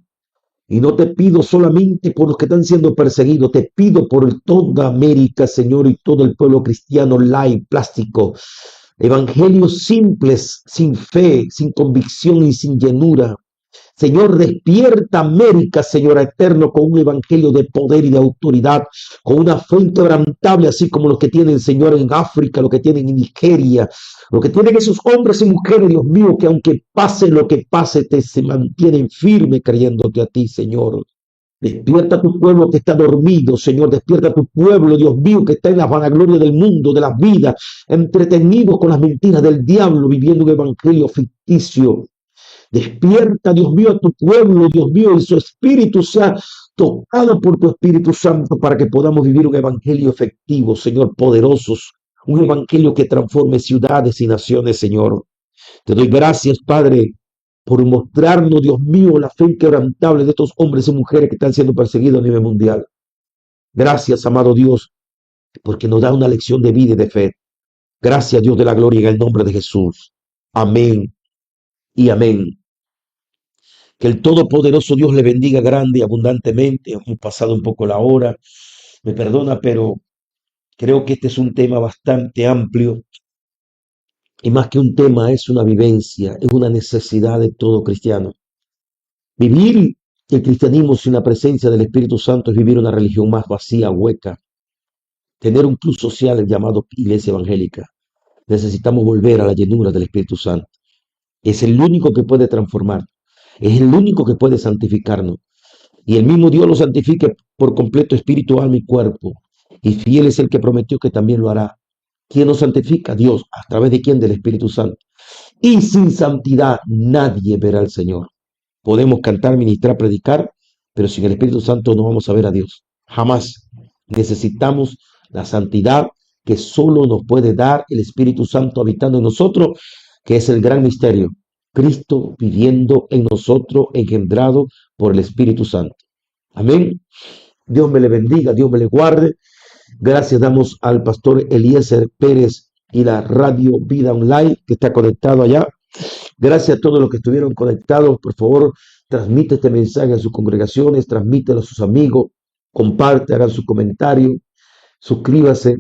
Y no te pido solamente por los que están siendo perseguidos, te pido por toda América, Señor, y todo el pueblo cristiano, live, plástico. Evangelios simples, sin fe, sin convicción y sin llenura. Señor, despierta América, Señor eterno, con un evangelio de poder y de autoridad, con una fe inquebrantable, así como los que tienen, Señor, en África, los que tienen en Nigeria, los que tienen esos hombres y mujeres, Dios mío, que aunque pase lo que pase, se mantienen firmes creyéndote a ti, Señor. Despierta tu pueblo que está dormido, Señor. Despierta tu pueblo, Dios mío, que está en la vanagloria del mundo, de la vida, entretenido con las mentiras del diablo, viviendo un evangelio ficticio. Despierta, Dios mío, a tu pueblo, Dios mío, y su espíritu sea tocado por tu Espíritu Santo para que podamos vivir un evangelio efectivo, Señor, poderosos, un evangelio que transforme ciudades y naciones, Señor. Te doy gracias, Padre, por mostrarnos, Dios mío, la fe inquebrantable de estos hombres y mujeres que están siendo perseguidos a nivel mundial. Gracias, amado Dios, porque nos da una lección de vida y de fe. Gracias, Dios de la gloria, en el nombre de Jesús. Amén y amén. Que el Todopoderoso Dios le bendiga grande y abundantemente. Hemos pasado un poco la hora, me perdona, pero creo que este es un tema bastante amplio y más que un tema es una vivencia, es una necesidad de todo cristiano. Vivir el cristianismo sin la presencia del Espíritu Santo es vivir una religión más vacía, hueca, tener un club social llamado iglesia evangélica. Necesitamos volver a la llenura del Espíritu Santo. Es el único que puede transformar. Es el único que puede santificarnos. y el mismo Dios los santifique por completo espíritu, alma y cuerpo. Y fiel es el que prometió que también lo hará. ¿Quién nos santifica? Dios. ¿A través de quién? Del Espíritu Santo. Y sin santidad nadie verá al Señor. Podemos cantar, ministrar, predicar, pero sin el Espíritu Santo no vamos a ver a Dios. Jamás. Necesitamos la santidad que solo nos puede dar el Espíritu Santo habitando en nosotros, que es el gran misterio. Cristo viviendo en nosotros, engendrado por el Espíritu Santo. Amén. Dios me le bendiga, Dios me le guarde. Gracias damos al pastor Eliezer Pérez y la Radio Vida Online que está conectado allá. Gracias a todos los que estuvieron conectados. Por favor, transmite este mensaje a sus congregaciones, transmítelo a sus amigos, comparte, hagan su comentario, suscríbase.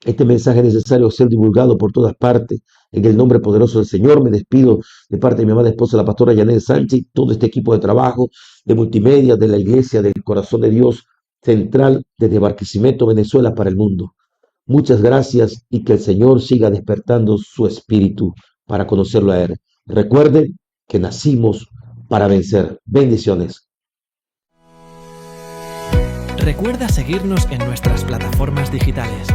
Este mensaje es necesario ser divulgado por todas partes. En el nombre poderoso del Señor me despido de parte de mi amada esposa, la pastora Yanet Sánchez, y todo este equipo de trabajo, de multimedia, de la Iglesia del Corazón de Dios Central, desde Barquisimeto, Venezuela, para el mundo. Muchas gracias y que el Señor siga despertando su espíritu para conocerlo a Él. Recuerden que nacimos para vencer. Bendiciones. Recuerda seguirnos en nuestras plataformas digitales.